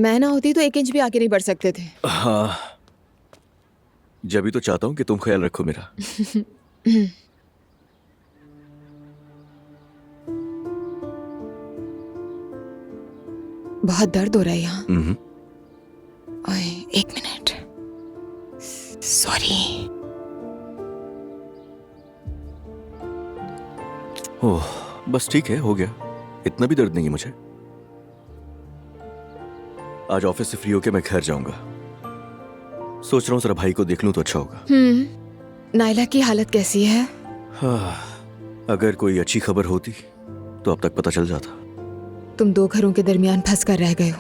मैं ना होती तो 1 इंच भी आगे नहीं बढ़ सकते थे। हाँ, जब भी तो चाहता हूँ कि तुम ख्याल रखो मेरा। बहुत दर्द हो रहा है यहाँ। हम्म। ओए, 1 मिनट। सॉरी। ओह, बस ठीक है, हो गया। इतना भी दर्द नहीं है मुझे। आज ऑफिस से फ्री होके मैं घर जाऊंगा। सोच रहा हूँ जरा भाई को देख लूं तो अच्छा होगा। नायला की हालत कैसी है? हाँ, अगर कोई अच्छी खबर होती तो अब तक पता चल जाता। तुम 2 घरों के दरमियान फंस कर रह गए हो।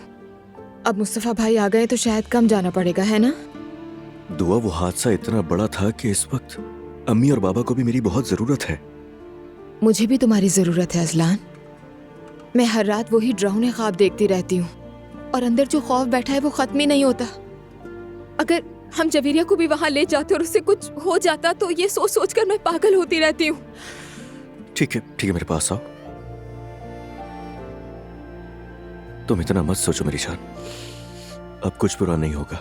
अब मुस्तफा भाई आ गए तो शायद कम जाना पड़ेगा, है ना? दुआ, वो हादसा इतना बड़ा था कि इस वक्त अम्मी और बाबा को भी मेरी बहुत जरूरत है। मुझे भी तुम्हारी जरूरत है अजलान। मैं हर रात वही डरावने ख्वाब देखती रहती हूँ और अंदर जो खौफ बैठा है वो खत्म ही नहीं होता। अगर हम जवीरिया को भी वहां ले जाते और उससे कुछ हो जाता तो ये सोच सोच कर मैं पागल होती रहती हूँ। ठीक है, मेरे पास आओ। तुम इतना मत सोचो मेरी जान, अब कुछ बुरा नहीं होगा।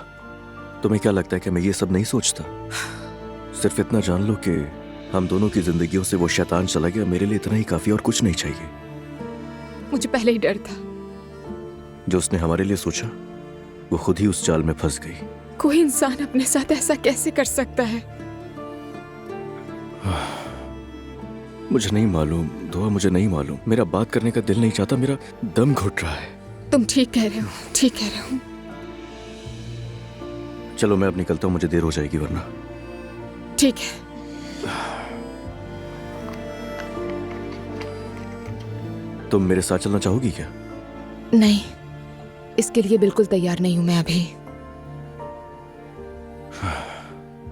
तुम्हें क्या लगता है कि मैं ये सब नहीं सोचता? सिर्फ इतना जान लो कि हम दोनों की जिंदगियों से वो शैतान चला गया, मेरे लिए इतना ही काफी, और कुछ नहीं चाहिए। मुझे पहले ही डर था। जो उसने हमारे लिए सोचा वो खुद ही उस जाल में फंस गई। कोई इंसान अपने साथ ऐसा कैसे कर सकता है? मुझे नहीं मालूम दुआ, मुझे नहीं मालूम। मेरा बात करने का दिल नहीं चाहता, मेरा दम घुट रहा है। तुम ठीक कह रहे हो, ठीक कह रहे हो। चलो मैं अब निकलता हूँ, मुझे देर हो जाएगी वरना। ठीक है। तुम मेरे साथ चलना चाहोगी क्या? नहीं, इसके लिए बिल्कुल तैयार नहीं हूं मैं अभी।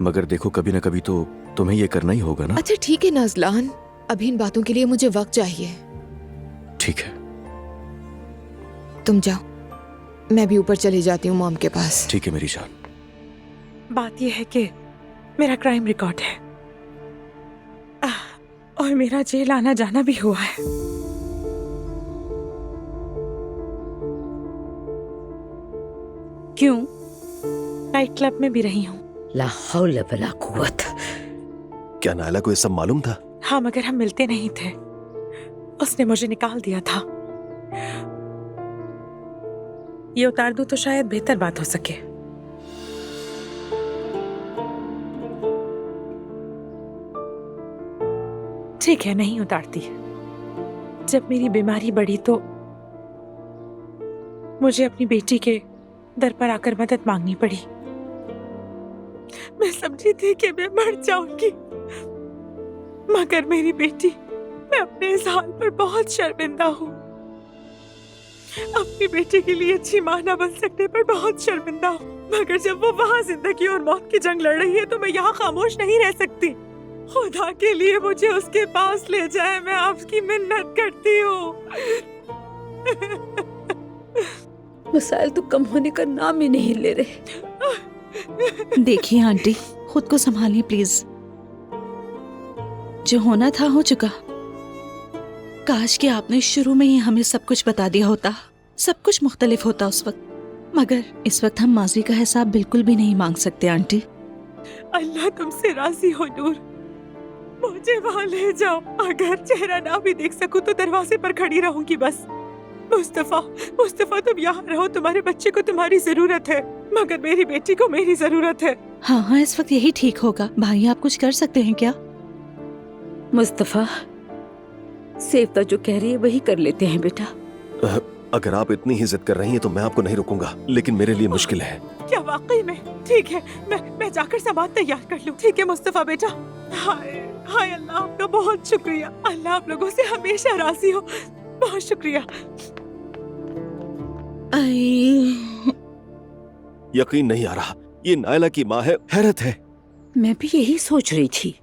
मगर देखो, कभी ना कभी तो तुम्हें ये करना ही होगा ना। अच्छा ठीक है नाज़लान, अभी इन बातों के लिए मुझे वक्त चाहिए। ठीक है, तुम जाओ, मैं भी ऊपर चली जाती हूँ मॉम के पास। ठीक है मेरी जान। बात यह है कि मेरा क्राइम रिकॉर्ड है और मेरा जेल आना जाना भी हुआ है। क्यों? नाइट क्लब में भी रही हूँ। ला हौल वला कुव्वत। क्या नायला को ये सब मालूम था? हाँ, मगर हम मिलते नहीं थे। उसने मुझे निकाल दिया था। ये उतार दूं तो शायद बेहतर बात हो सके। ठीक है, नहीं उतारती। जब मेरी बीमारी बढ़ी तो मुझे अपनी बेटी के दर पर आकर मदद मांगनी पड़ी। मैं समझी थी कि मैं मर जाऊंगी, मगर मेरी बेटी, मैं अपने इस हाल पर बहुत शर्मिंदा हूँ। अपनी बेटी के लिए अच्छी माँ न बन सकने पर बहुत शर्मिंदा हूँ। मगर जब वो वहाँ जिंदगी और मौत की जंग लड़ रही है तो मैं यहाँ खामोश नहीं रह सकती। खुदा के लिए मुझे उसके पास ले जाए, मैं आपकी मिन्नत करती हूँ। मसाइल तो कम होने का नाम ही नहीं ले रहे। देखिए आंटी, खुद को संभालिए प्लीज। जो होना था हो चुका। काश कि आपने शुरू में ही हमें सब कुछ बता दिया होता, सब कुछ मुख्तलिफ होता उस वक्त। मगर इस वक्त हम माजी का हिसाब बिल्कुल भी नहीं मांग सकते आंटी। अल्लाह तुमसे राजी हो नूर, मुझे वहाँ ले जाओ। अगर चेहरा ना भी देख सकूं तो दरवाजे पर खड़ी रहूंगी बस। मुस्तफा तुम यहाँ रहो, तुम्हारे बच्चे को तुम्हारी जरूरत है, मगर मेरी बेटी को मेरी जरूरत है। हाँ, इस वक्त यही ठीक होगा। भाई आप कुछ कर सकते हैं क्या? मुस्तफा, सेफ्ता जो कह रही है वही कर लेते हैं बेटा। अगर आप इतनी ही जिद कर रही हैं तो मैं आपको नहीं रोकूंगा, लेकिन मेरे लिए मुश्किल है। क्या वाकई में? ठीक है, मैं जाकर सामान तैयार कर लूं। ठीक है मुस्तफा बेटा। हाय अल्लाह, आपका बहुत शुक्रिया। अल्लाह आप लोगों से हमेशा राजी हो। बहुत शुक्रिया। यकीन नहीं आ रहा, ये नायला की माँ है। हैरत है। मैं भी यही सोच रही थी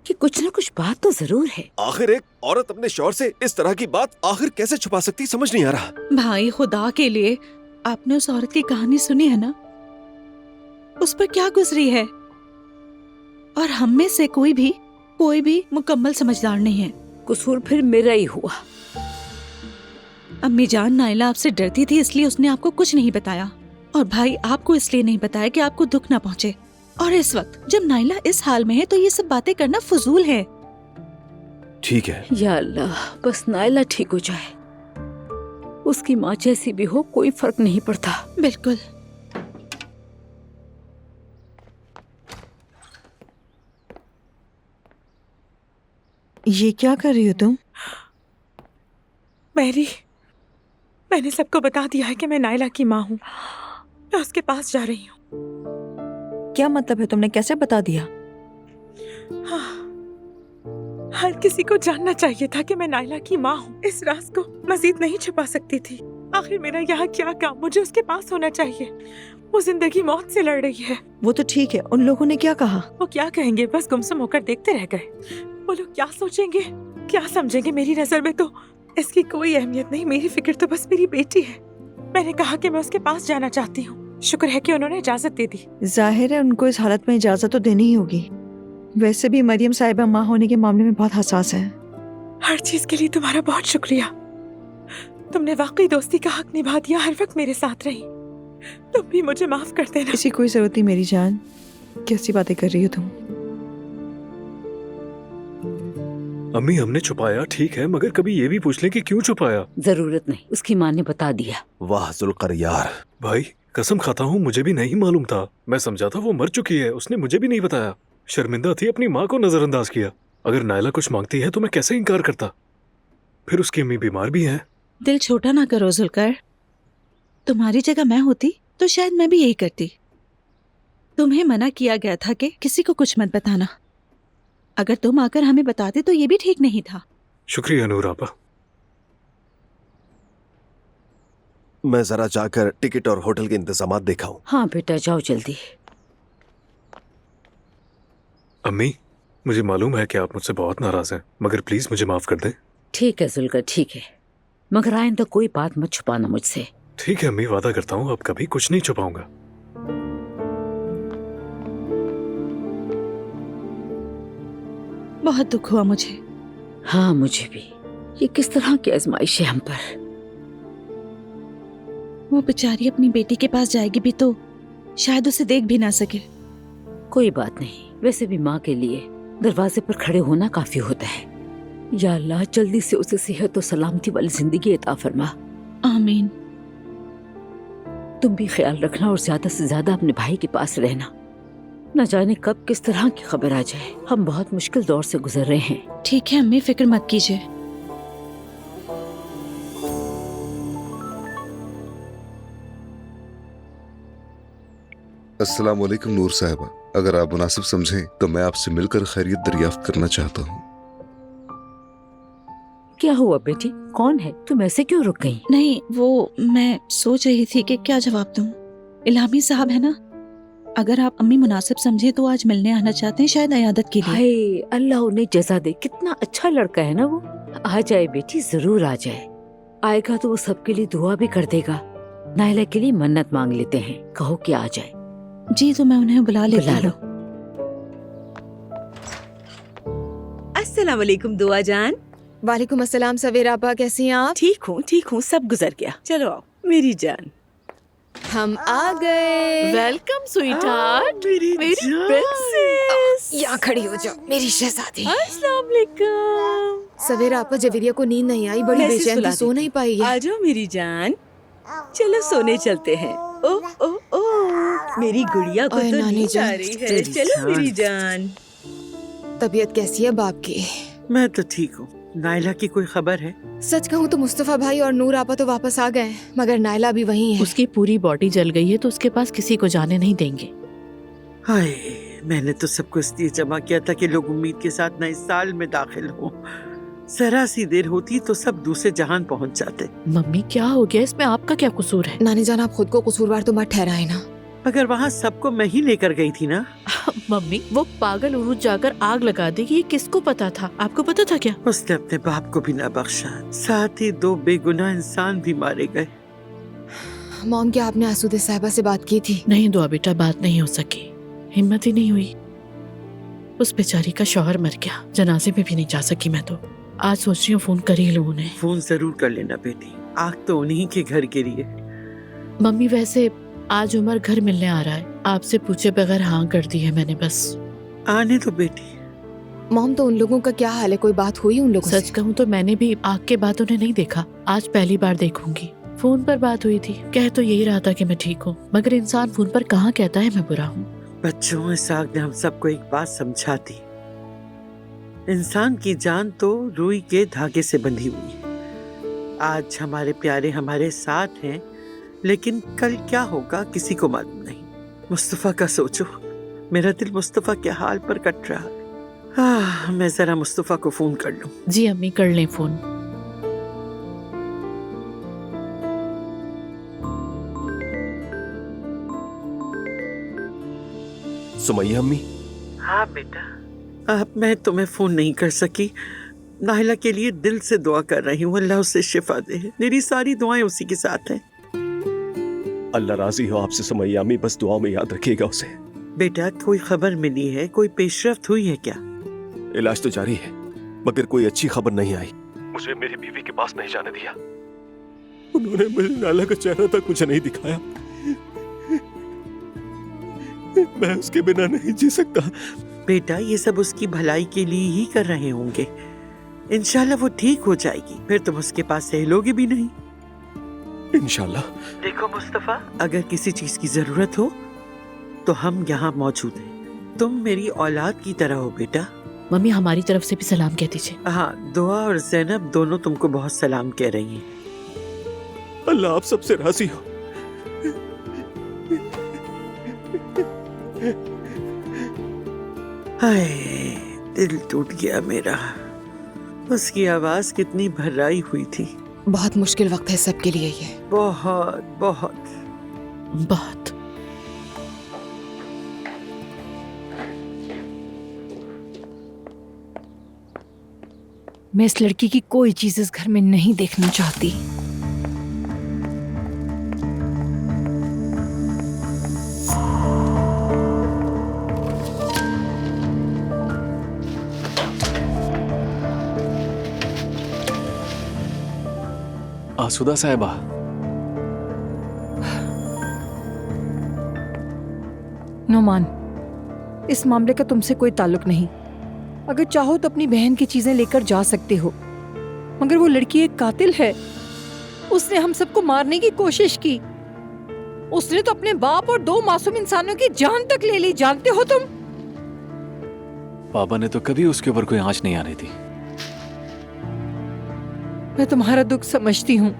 कि कुछ ना कुछ बात तो जरूर है। आखिर एक औरत अपने शौहर से इस तरह की बात आखिर कैसे छुपा सकती, समझ नहीं आ रहा। भाई खुदा के लिए, आपने उस औरत की कहानी सुनी है ना? उस पर क्या गुजरी है? और हम में से कोई भी मुकम्मल समझदार नहीं है। कसूर फिर मेरा ही हुआ। अम्मी जान, नाइला आपसे डरती थी इसलिए उसने आपको कुछ नहीं बताया, और भाई आपको इसलिए नहीं बताया कि आपको दुख ना पहुंचे। और इस वक्त जब नाइला इस हाल में है तो ये सब बातें करना फजूल है। ठीक है, या अल्लाह, बस नाइला ठीक हो जाए। उसकी माँ जैसी भी हो, कोई फर्क नहीं पड़ता। बिल्कुल। ये क्या कर रही हो तुम? मैरी, मैंने सबको बता दिया है कि मैं नाइला की माँ हूँ। मैं उसके पास जा रही हूँ। क्या मतलब है? तुमने कैसे बता दिया? हाँ, हर किसी को जानना चाहिए था कि मैं नाइला की माँ हूँ। इस राज को मजीद नहीं छुपा सकती थी। आखिर मेरा यहाँ क्या काम? मुझे उसके पास होना चाहिए। वो जिंदगी मौत से लड़ रही है। वो तो ठीक है, उन लोगों ने क्या कहा? वो क्या कहेंगे? बस गुमसुम होकर देखते रह गए। वो लोग क्या सोचेंगे, क्या समझेंगे? मेरी नजर में तो इसकी कोई अहमियत नहीं। मेरी फिक्र तो बस मेरी बेटी है। मैंने कहा कि मैं उसके पास जाना चाहती हूँ। शुक्र है कि उन्होंने इजाजत दे दी। जाहिर है उनको इस हालत में इजाजत तो देनी ही होगी। वैसे भी मरियम साहिबा माँ होने के मामले में बहुत हसास है। हर चीज के लिए तुम्हारा बहुत शुक्रिया। तुमने वाकई दोस्ती का हक निभा दिया। हर वक्त मेरे साथ रही। तुम भी मुझे माफ कर देना। इसी कोई जरूरत नहीं मेरी जान। कैसी बातें कर रही हो तुम? अम्मी, हमने छुपाया ठीक है, मगर कभी ये भी पूछ लें कि क्यों छुपाया। जरूरत नहीं, उसकी माँ ने बता दिया। वाह जुल्कर यार। भाई कसम खाता हूँ, मुझे भी नहीं मालूम था। मैं समझा था वो मर चुकी है, उसने मुझे भी नहीं बताया। शर्मिंदा थी, अपनी माँ को नजरअंदाज किया। अगर नायला कुछ मांगती है तो मैं कैसे इनकार करता। फिर उसकी अम्मी बीमार भी है। दिल छोटा ना करो जुल्कर। तुम्हारी जगह मैं होती तो शायद मैं भी यही करती। तुम्हें मना किया गया था कि किसी को कुछ मत बताना। अगर तुम आकर हमें बताते तो ये भी ठीक नहीं था। शुक्रिया नूर आपा। मैं जरा जाकर टिकट और होटल के इंतजामात देखा हूँ। हाँ बेटा, जाओ जल्दी। अम्मी, मुझे मालूम है कि आप मुझसे बहुत नाराज हैं, मगर प्लीज मुझे माफ कर दें। ठीक है जुल्कर, ठीक है, मगर आइंदा कोई बात मत छुपाना मुझसे। ठीक है अम्मी, वादा करता हूँ अब कभी कुछ नहीं छुपाऊंगा। बहुत दुख हुआ मुझे। हाँ मुझे भी। ये किस तरह की आजमाइश है हम पर। वो बेचारी अपनी बेटी के पास जाएगी भी तो शायद उसे देख भी ना सके। कोई बात नहीं, वैसे भी माँ के लिए दरवाजे पर खड़े होना काफी होता है। या अल्लाह, जल्दी से उसे सेहत और सलामती वाली जिंदगी अता फरमा। आमीन। तुम भी ख्याल रखना और ज्यादा से ज्यादा अपने भाई के पास रहना। न जाने कब किस तरह की खबर आ जाए। हम बहुत मुश्किल दौर से गुजर रहे हैं। ठीक है अम्मी, फिक्र मत कीजिए। अस्सलाम वालेकुम नूर साहिबा। अगर आप मुनासिब समझें तो मैं आपसे मिलकर खैरियत दरियाफ्त करना चाहता हूँ। क्या हुआ बेटी? कौन है? तुम ऐसे क्यों रुक गई? नहीं, वो मैं सोच रही थी कि क्या जवाब दूं। इल्हामी साहब है ना, अगर आप अम्मी मुनासिब समझे तो आज मिलने आना चाहते हैं, शायद अयादत के लिए। हाय, अल्लाह उन्हें जज़ा दे। कितना अच्छा लड़का है ना वो। आ जाए बेटी, जरूर आ जाए। आएगा तो वो सबके लिए दुआ भी कर देगा। नायला के लिए मन्नत मांग लेते हैं। कहो कि आ जाए। जी, तो मैं उन्हें बुला लेती बुला लो। हूँ। अस्सलाम वालेकुम दुआ जान। वालेकुम अस्सलाम सवेरा आपा, कैसी हैं आप? ठीक हूँ, सब गुजर गया। चलो आओ मेरी जान। हम आ गए। वेलकम स्वीटहार्ट, मेरी प्रिंसेस। यहाँ खड़ी हो जाओ मेरी शहजादी। अस्सलाम वालेकुम। सवेरा आपा, जवेरिया को नींद नहीं आई, बड़ी मैं इसे बेचैन सुला थी, सो देती नहीं पाई है। आ जाओ मेरी जान, चलो सोने चलते हैं। ओ ओ ओ मेरी गुड़िया को ओए तो नानी नींद आ जान, रही है। तेरी चलो जान। मेरी जान। तबीयत कैसी है बाप की? मैं तो ठीक हूँ। नाइला की कोई खबर है? सच कहूँ तो मुस्तफा भाई और नूर आपा तो वापस आ गए, मगर नाइला भी वहीं है। उसकी पूरी बॉडी जल गई है तो उसके पास किसी को जाने नहीं देंगे। हाय, मैंने तो सबको इसलिए जमा किया था कि लोग उम्मीद के साथ नए साल में दाखिल हों। जरा सी देर होती तो सब दूसरे जहान पहुंच जाते। मम्मी क्या हो गया? इसमें आपका क्या कसूर है? नानी जान, आप खुद को कसूरवार तो मत ठहराए ना। मगर वहाँ सबको मैं ही लेकर गई थी ना। मम्मी, वो पागल उरूज जाकर आग लगा देगी, ये किसको पता था? आपको पता था क्या? उसने अपने बाप को भी ना बख्शा, साथ ही 2 बेगुनाह इंसान भी मारे गए। मॉम, क्या आपने आसूदे साहिबा से बात की थी? नहीं दुआ बेटा, बात नहीं हो सकी, हिम्मत ही नहीं हुई। उस बेचारी का शौहर मर गया, जनाजे में भी नहीं जा सकी मैं तो। आज सोच रही हूँ फोन कर ही लूं उन्हें। फोन जरूर कर लेना बेटी, आग तो उन्हीं के घर के लिए। मम्मी वैसे आज उमर घर मिलने आ रहा है, आपसे पूछे बगैर हाँ कर दी है मैंने बस। आने तो बेटी। मॉम तो उन लोगों का क्या हाल है, कोई बात हुई उन लोगों सच से? कहूँ तो मैंने भी आग के बाद उन्हें नहीं देखा, आज पहली बार देखूंगी। फोन पर बात हुई थी, कह तो यही रहा था कि मैं ठीक हूँ, मगर इंसान फोन पर कहाँ कहता है मैं बुरा हूँ। बच्चों, इस आग ने हम सबको एक बात समझा दी, इंसान की जान तो रुई के धागे से बंधी हुई है। आज हमारे प्यारे हमारे साथ हैं, लेकिन कल क्या होगा किसी को मालूम नहीं। मुस्तफा का सोचो, मेरा दिल मुस्तफा के हाल पर कट रहा है। मैं जरा मुस्तफा को फोन कर लूं। जी अम्मी, कर लें फोन। सुमैया अम्मी। हाँ बेटा, अब मैं तुम्हें फोन नहीं कर सकी। नाहिला के लिए दिल से दुआ कर रही हूँ, अल्लाह उसे शिफा दे। मेरी सारी दुआएं उसी के साथ हैं। अल्लाह राजी हो आपसे सुमैया अम्मी, बस दुआ में याद रखिएगा उसे। बेटा, कोई खबर मिली है, कोई पेशरफ्त हुई है क्या? इलाज तो जारी है, मगर कोई अच्छी खबर नहीं आई। मुझे मेरी बीवी के पास नहीं जाने दिया। उन्होंने मुझे नाला का चेहरा तक मुझे नहीं दिखाया। मैं उसके बिना नहीं जी सकता। बेटा, ये सब उसकी भलाई के लिए ही कर रहे होंगे। इंशाल्लाह वो ठीक हो जाएगी, फिर तुम उसके पास से हिलोगे भी नहीं। इंशाल्लाह। देखो मुस्तफा, अगर किसी चीज की जरूरत हो तो हम यहाँ मौजूद हैं। तुम मेरी औलाद की तरह हो बेटा। मम्मी हमारी तरफ से भी सलाम कह दीजिए। हाँ, दुआ और जैनब दोनों तुमको बहुत सलाम कह रही हैं। अल्लाह आप सबसे राजी हो। हाय, दिल टूट गया मेरा। उसकी आवाज कितनी भर्राई हुई थी। बहुत मुश्किल वक्त है सबके लिए ये। बहुत बहुत बहुत। मैं इस लड़की की कोई चीज इस घर में नहीं देखना चाहती। आसुदा साहिबा, नोमान, इस मामले का तुमसे कोई ताल्लुक नहीं। अगर चाहो तो अपनी बहन की चीजें लेकर जा सकते हो, मगर वो लड़की एक कातिल है। उसने हम सबको मारने की कोशिश की। उसने तो अपने बाप और 2 मासूम इंसानों की जान तक ले ली, जानते हो तुम? पापा ने तो कभी उसके ऊपर कोई आंच नहीं आने दी। मैं तुम्हारा दुख समझती हूँ,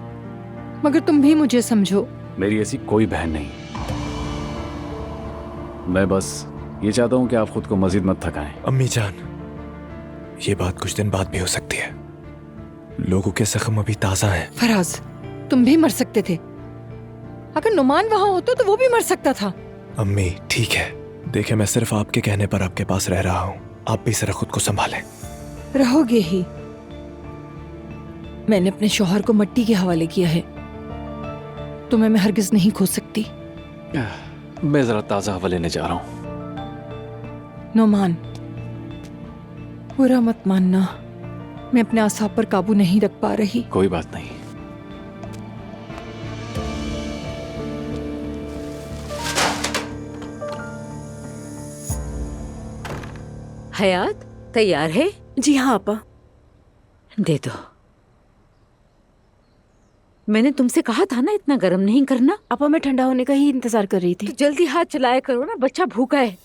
मगर तुम भी मुझे समझो। मेरी ऐसी कोई बहन नहीं। मैं बस ये चाहता हूँ कि आप खुद को मजीद मत थकाएं। अम्मी जान, ये बात कुछ दिन बाद भी हो सकती है। लोगों के जख्म अभी ताजा हैं। फराज, तुम भी मर सकते थे। अगर नुमान वहाँ होता तो वो भी मर सकता था। अम्मी ठीक है, देखे मैं सिर्फ आपके कहने पर आपके पास रह रहा हूँ। आप भी जरा खुद को संभालें। रहोगे ही। मैंने अपने शौहर को मिट्टी के हवाले किया है। तुम्हें मैं हरगिज नहीं खो सकती। मैं जरा ताजा हवा लेने जा रहा हूँ। नोमान, बुरा मत मानना, मैं अपने आसाब पर काबू नहीं रख पा रही। कोई बात नहीं। हयात तैयार है? जी हाँ आपा। दे दो। मैंने तुमसे कहा था ना इतना गर्म नहीं करना। आपा मैं ठंडा होने का ही इंतजार कर रही थी। तो जल्दी हाथ चलाया करो ना, बच्चा भूखा है।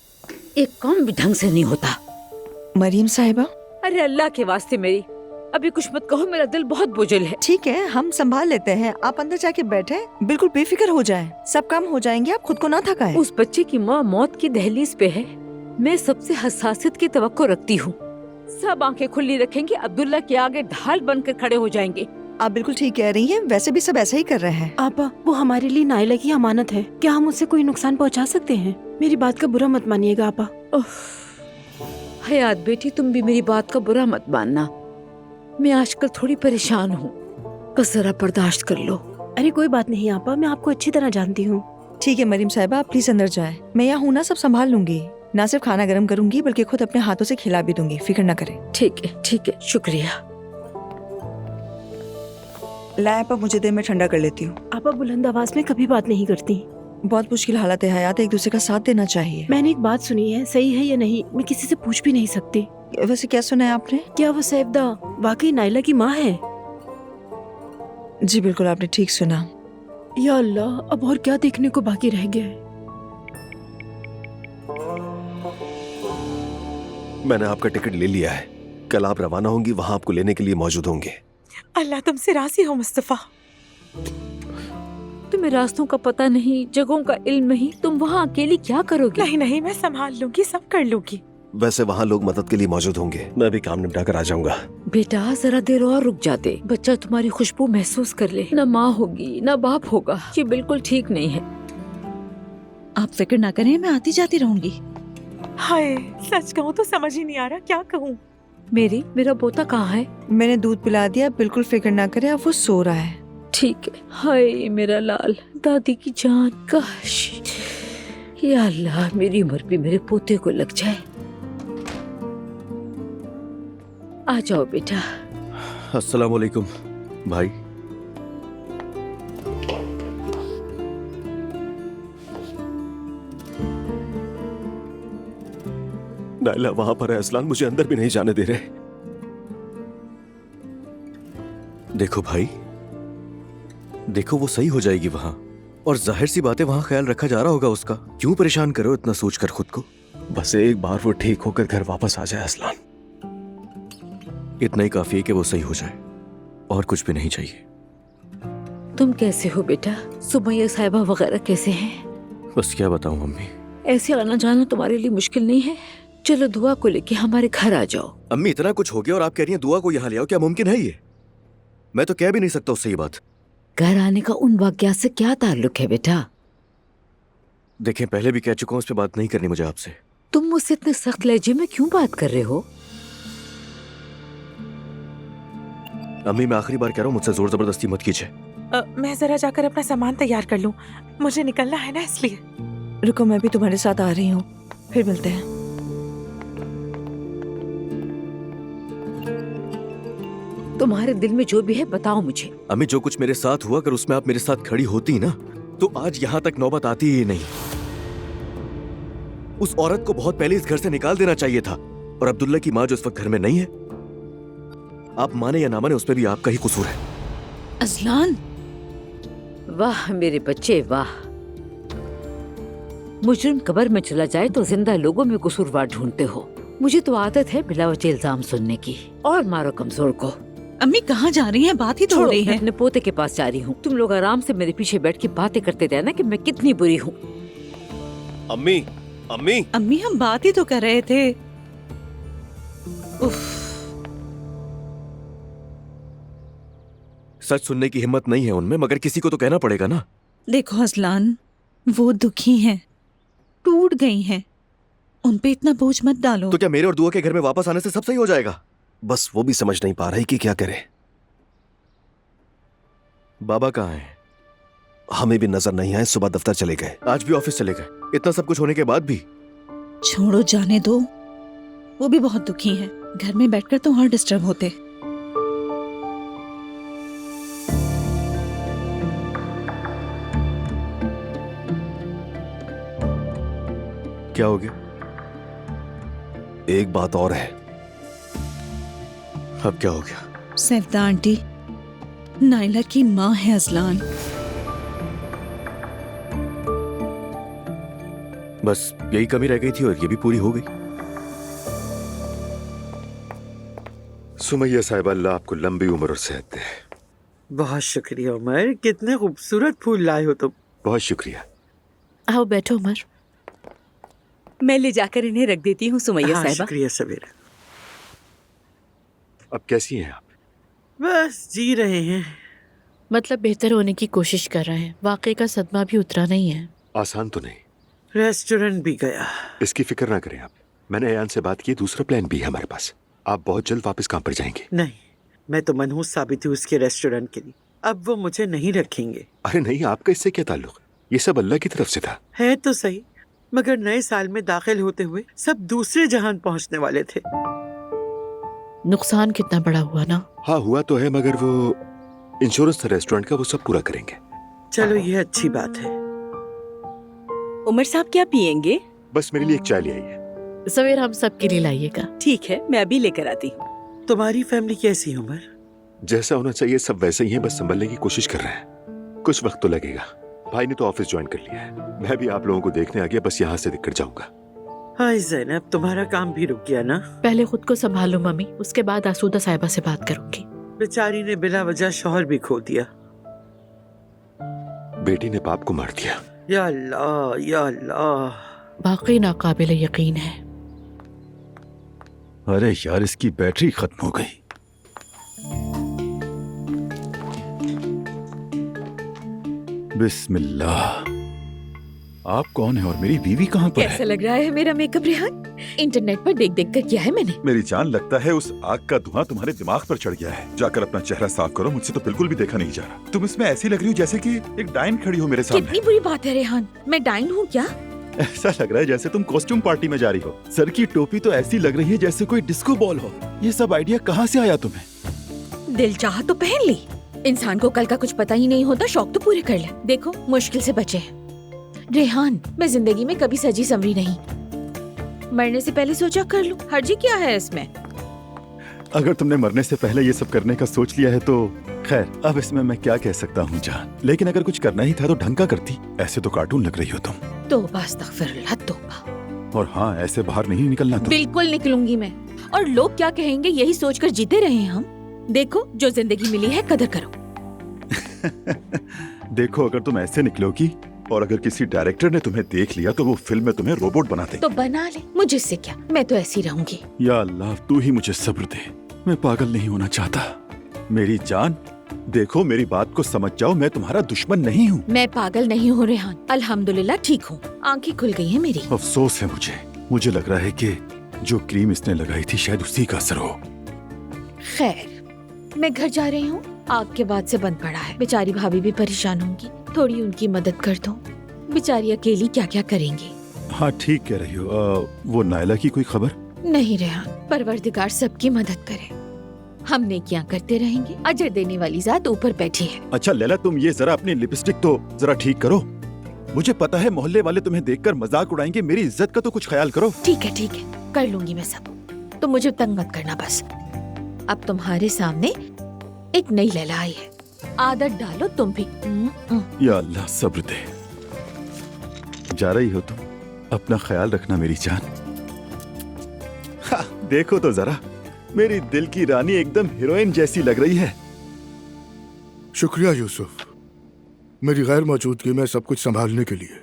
एक काम भी ढंग से नहीं होता। मरियम साहिबा, अरे अल्लाह के वास्ते मेरी अभी कुछ मत कहो, मेरा दिल बहुत बोझिल है। ठीक है, हम संभाल लेते हैं। आप अंदर जाके बैठे, बिल्कुल बेफिक्र हो जाएं। सब काम हो जाएंगे, आप खुद को ना थकाएं। उस बच्चे की माँ मौत की दहलीज पे है। मैं सबसे हसासियत की तवक्को रखती हूँ। सब आंखें खुली रखेंगे, अब्दुल्ला के आगे ढाल बनकर खड़े हो जाएंगे। आप बिल्कुल ठीक कह रही हैं, वैसे भी सब ऐसा ही कर रहे हैं। आपा, वो हमारे लिए नाइला की अमानत है। क्या हम उससे कोई नुकसान पहुंचा सकते हैं? मेरी बात का बुरा मत मानिएगा आपा। हयात बेटी, तुम भी मेरी बात का बुरा मत मानना। मैं आजकल थोड़ी परेशान हूँ, बस जरा बर्दाश्त कर लो। अरे कोई बात नहीं आपा, मैं आपको अच्छी तरह जानती हूँ। ठीक है मरियम साहिबा, आप प्लीज अंदर जाएं। मैं यहाँ हूँ ना, सब संभाल लूंगी। ना सिर्फ खाना गर्म करूंगी बल्कि खुद अपने हाथों से खिला भी दूंगी, फिक्र ना करें। ठीक है, शुक्रिया। लाएं पर मुझे देर में ठंडा कर लेती हूँ। आप बुलंद आवाज में कभी बात नहीं करती। बहुत मुश्किल हालत है हयात, एक दूसरे का साथ देना चाहिए। मैंने एक बात सुनी है, सही है या नहीं मैं किसी से पूछ भी नहीं सकती। वैसे क्या सुना है आपने? क्या वो सैफदा वाकई नाइला की माँ है? जी बिल्कुल, आपने ठीक सुना। या अल्लाह, अब और क्या देखने को बाकी रह गया है? मैंने आपका टिकट ले लिया है, कल आप रवाना होंगी, वहां आपको लेने के लिए मौजूद होंगे। अल्लाह तुमसे राजी हो मुस्तफा। तुम्हें रास्तों का पता नहीं, जगहों का इल्म नहीं, तुम वहाँ अकेली क्या करोगी? नहीं नहीं, मैं संभाल लूंगी, सब कर लूंगी। वैसे वहाँ लोग मदद के लिए मौजूद होंगे, मैं भी काम निपटा कर आ जाऊंगा। बेटा जरा देर और रुक जाते, बच्चा तुम्हारी खुशबू महसूस कर ले। न माँ होगी न बाप होगा, ये बिल्कुल ठीक नहीं है। आप फिक्र ना करें, मैं आती जाती रहूंगी। हाय, सच कहूँ तो समझ ही नहीं आ रहा क्या कहूँ। मेरा पोता कहाँ है? मैंने दूध पिला दिया, बिल्कुल फिक्र ना करें, अब वो सो रहा है। ठीक है। हाय मेरा लाल, दादी की जान, काश या अल्लाह मेरी उम्र भी मेरे पोते को लग जाए। आ जाओ बेटा। अस्सलाम वालेकुम भाई। नाइला वहां पर है, असलान मुझे अंदर भी नहीं जाने दे रहे। देखो भाई, देखो वो सही हो जाएगी वहां, और जाहिर सी बात है वहां ख्याल रखा जा रहा होगा उसका। क्यों परेशान करो इतना सोचकर खुद को? बस एक बार वो ठीक होकर घर वापस आ जाए असलान। इतना ही काफी है कि वो सही हो जाए, और कुछ भी नहीं चाहिए। तुम कैसे हो बेटा? सुमैया साहिबा वगैरह कैसे हैं? बस क्या बताऊं अम्मी, ऐसे आना जाना तुम्हारे लिए मुश्किल नहीं है? चलो दुआ को लेके हमारे घर आ जाओ। अम्मी इतना कुछ हो गया और आप कह रही हैं दुआ को यहाँ ले आओ? क्या मुमकिन है ये? मैं तो कह भी नहीं सकता उससे ये बात। घर आने का उन वाकया से क्या ताल्लुक है बेटा? देखें, पहले भी कह चुका हूं, उस पर बात नहीं करनी मुझे आपसे। तुम मुझसे इतने सख्त लहजे में क्यों बात कर रहे हो? अम्मी मैं आखिरी बार कह रहा हूँ, मुझसे जोर जबरदस्ती मत कीजिए। मैं जरा जाकर अपना सामान तैयार कर लूं, मुझे निकलना है ना इसलिए। रुको, मैं भी तुम्हारे साथ आ रही हूँ, फिर मिलते हैं। तुम्हारे दिल में जो भी है बताओ मुझे। अम्मी जो कुछ मेरे साथ हुआ, अगर उसमें आप मेरे साथ खड़ी होती ना तो आज यहाँ तक नौबत आती ही नहीं। उस औरत को बहुत पहले इस घर से निकाल देना चाहिए था। और अब्दुल्ला की माँ जो इस वक्त घर में नहीं है, आप माने या ना माने उस पर भी आपका ही कसूर है। अजलान, वाह मेरे बच्चे वाह। मुजरिम कब्र में चला जाए तो जिंदा लोगों में कसूरवार ढूंढते हो। मुझे तो आदत है बिला वजह इल्जाम सुनने की। और मारो कमजोर को। अम्मी कहाँ जा रही हैं? बात ही तो हो रही मैं है। अपने पोते के पास जा रही हूँ। तुम लोग आराम से मेरे पीछे बैठ के बातें करते रहना कि मैं कितनी बुरी हूँ। अम्मी अम्मी अम्मी हम बात ही तो कर रहे थे। उफ, सच सुनने की हिम्मत नहीं है उनमें, मगर किसी को तो कहना पड़ेगा ना। देखो अजलान, वो दुखी हैं, टूट गई हैं, उन पे इतना बोझ मत डालो। तो क्या मेरे और दुआ के घर में वापस आने से सब सही हो जाएगा? बस वो भी समझ नहीं पा रही कि क्या करे। बाबा कहाँ हैं? हमें भी नजर नहीं आए, सुबह दफ्तर चले गए, आज भी ऑफिस चले गए। इतना सब कुछ होने के बाद भी। छोड़ो, जाने दो। वो भी बहुत दुखी हैं। घर में बैठकर तो और डिस्टर्ब होते। क्या हो गया? एक बात और है। अब क्या हो गया? सैफदा आंटी नाइला की माँ है अजलान। बस यही कमी रह गई थी और ये भी पूरी हो गई। सुमैया साहिबा, अल्लाह आपको लंबी उम्र और सेहत दे। बहुत शुक्रिया उमर, कितने खूबसूरत फूल लाए हो तुम। बहुत शुक्रिया। आओ बैठो उमर। मैं ले जाकर इन्हें रख देती हूँ सुमैया हाँ, साहिबा। शुक्रिया सवेरा। अब कैसी हैं आप? बस जी रहे हैं। मतलब बेहतर होने की कोशिश कर रहे हैं। वाकई का सदमा भी उतरा नहीं है। आसान तो नहीं। रेस्टोरेंट भी गया। इसकी फिक्र ना करें आप। मैंने अयान से बात की, दूसरा प्लान भी है हमारे पास। आप बहुत जल्द वापस काम पर जाएंगे। नहीं, मैं तो मनहूस साबित हूँ उसके रेस्टोरेंट के लिए। अब वो मुझे नहीं रखेंगे। अरे नहीं, आपका इससे क्या ताल्लुक? ये सब अल्लाह की तरफ से था। है तो सही, मगर नए साल में दाखिल होते हुए सब दूसरे जहान पहुँचने वाले थे। नुकसान कितना बड़ा हुआ ना। हाँ हुआ तो है, मगर वो इंश्योरेंस था रेस्टोरेंट का, वो सब पूरा करेंगे। चलो ये अच्छी बात है। उमर साहब क्या पियेंगे? बस मेरे लिए एक चाय ले आइए। सवेर हम सबके लिए लाइएगा। ठीक है, मैं अभी लेकर आती हूँ। तुम्हारी फैमिली कैसी है उमर? जैसा होना चाहिए सब वैसे ही है, बस संभलने की कोशिश कर रहे हैं। कुछ वक्त तो लगेगा। भाई ने तो ऑफिस ज्वाइन कर लिया है, मैं भी आप लोगों को देखने आ गया, बस यहाँ से दिक्कत जाऊंगा। हाय ज़ैनब, तुम्हारा काम भी रुक गया ना? पहले खुद को संभालो मम्मी, उसके बाद आसूदा साहिबा से बात करूंगी। बेचारी ने बिला वजह शौहर भी खो दिया। बेटी ने बाप को मार दिया। या अल्लाह, या अल्लाह। बाकी नाकाबिल यकीन है। अरे यार, इसकी बैटरी खत्म हो गई। बिस्मिल्लाह। आप कौन है और मेरी बीवी कहाँ पर कैसा लग रहा है मेरा मेकअप रेहान? इंटरनेट पर देख देख कर किया है मैंने। मेरी जान, लगता है उस आग का धुआं तुम्हारे दिमाग पर चढ़ गया है। जाकर अपना चेहरा साफ करो, मुझसे तो बिल्कुल भी देखा नहीं जा रहा। तुम इसमें ऐसी लग रही हो जैसे कि एक डायन खड़ी हो मेरे सामने। कितनी बुरी बात है रेहान, मैं डाइन हूँ क्या? ऐसा लग रहा है जैसे तुम कॉस्ट्यूम पार्टी में जा रही हो। सर की टोपी तो ऐसी लग रही है जैसे कोई डिस्को बॉल हो। ये सब आइडिया कहाँ से आया तुम्हें? दिल चाहा तो पहन ली। इंसान को कल का कुछ पता ही नहीं होता, शौक तो पूरे कर ले। देखो मुश्किल से बचे हैं। रेहान, मैं जिंदगी में कभी सजी संवरी नहीं। मरने से पहले सोचा कर लूं, हर्जी क्या है इसमें? अगर तुमने मरने से पहले ये सब करने का सोच लिया है तो खैर, अब इसमें मैं क्या कह सकता हूँ जान। लेकिन अगर कुछ करना ही था तो ढंग का करती। ऐसे तो कार्टून लग रही हो तुम। तौबा अस्तगफिरुल्लाह तौबा। और हाँ, ऐसे बाहर नहीं निकलना तुम। बिल्कुल निकलूंगी मैं। और लोग क्या कहेंगे यही सोचकर जीते रहे हैं हम। देखो, जो जिंदगी मिली है कदर करो। देखो, अगर तुम ऐसे निकलोगी और अगर किसी डायरेक्टर ने तुम्हें देख लिया तो वो फिल्म में तुम्हें रोबोट बना दे। तो बना ले, मुझे इससे क्या, मैं तो ऐसी रहूंगी। या अल्लाह, तू ही मुझे सब्र दे। मैं पागल नहीं होना चाहता। मेरी जान, देखो मेरी बात को समझ जाओ, मैं तुम्हारा दुश्मन नहीं हूँ। मैं पागल नहीं हूँ रेहान, अल्हम्दुलिल्लाह ठीक हूँ। आंखें खुल गई हैं मेरी। अफसोस है मुझे लग रहा है कि जो क्रीम इसने लगाई थी शायद उसी का असर हो। खैर, मैं घर जा रही हूँ। आग के बाद से बंद पड़ा है। बेचारी भाभी भी परेशान होंगी, थोड़ी उनकी मदद कर दो। बेचारी अकेली क्या क्या करेंगी। हाँ ठीक कह रही हो। वो नायला की कोई खबर? नहीं रेहान, परवरदिगार सबकी मदद करे। हम नेकियां करते रहेंगे, अजर देने वाली जात ऊपर बैठी है। अच्छा लैला, तुम ये जरा अपनी लिपस्टिक तो जरा ठीक करो। मुझे पता है मोहल्ले वाले तुम्हें देखकर मजाक उड़ाएंगे, मेरी इज्जत का तो कुछ ख्याल करो। ठीक है कर लूंगी मैं सब। तुम मुझे तंग मत करना बस। अब तुम्हारे सामने एक नई लैला आई है, आदत डालो तुम भी। या अल्लाह सब्र दे। जा रही हो तुम, अपना ख्याल रखना मेरी जान। देखो तो जरा, मेरी दिल की रानी एकदम हीरोइन जैसी लग रही है। शुक्रिया यूसुफ, मेरी गैर मौजूदगी में सब कुछ संभालने के लिए।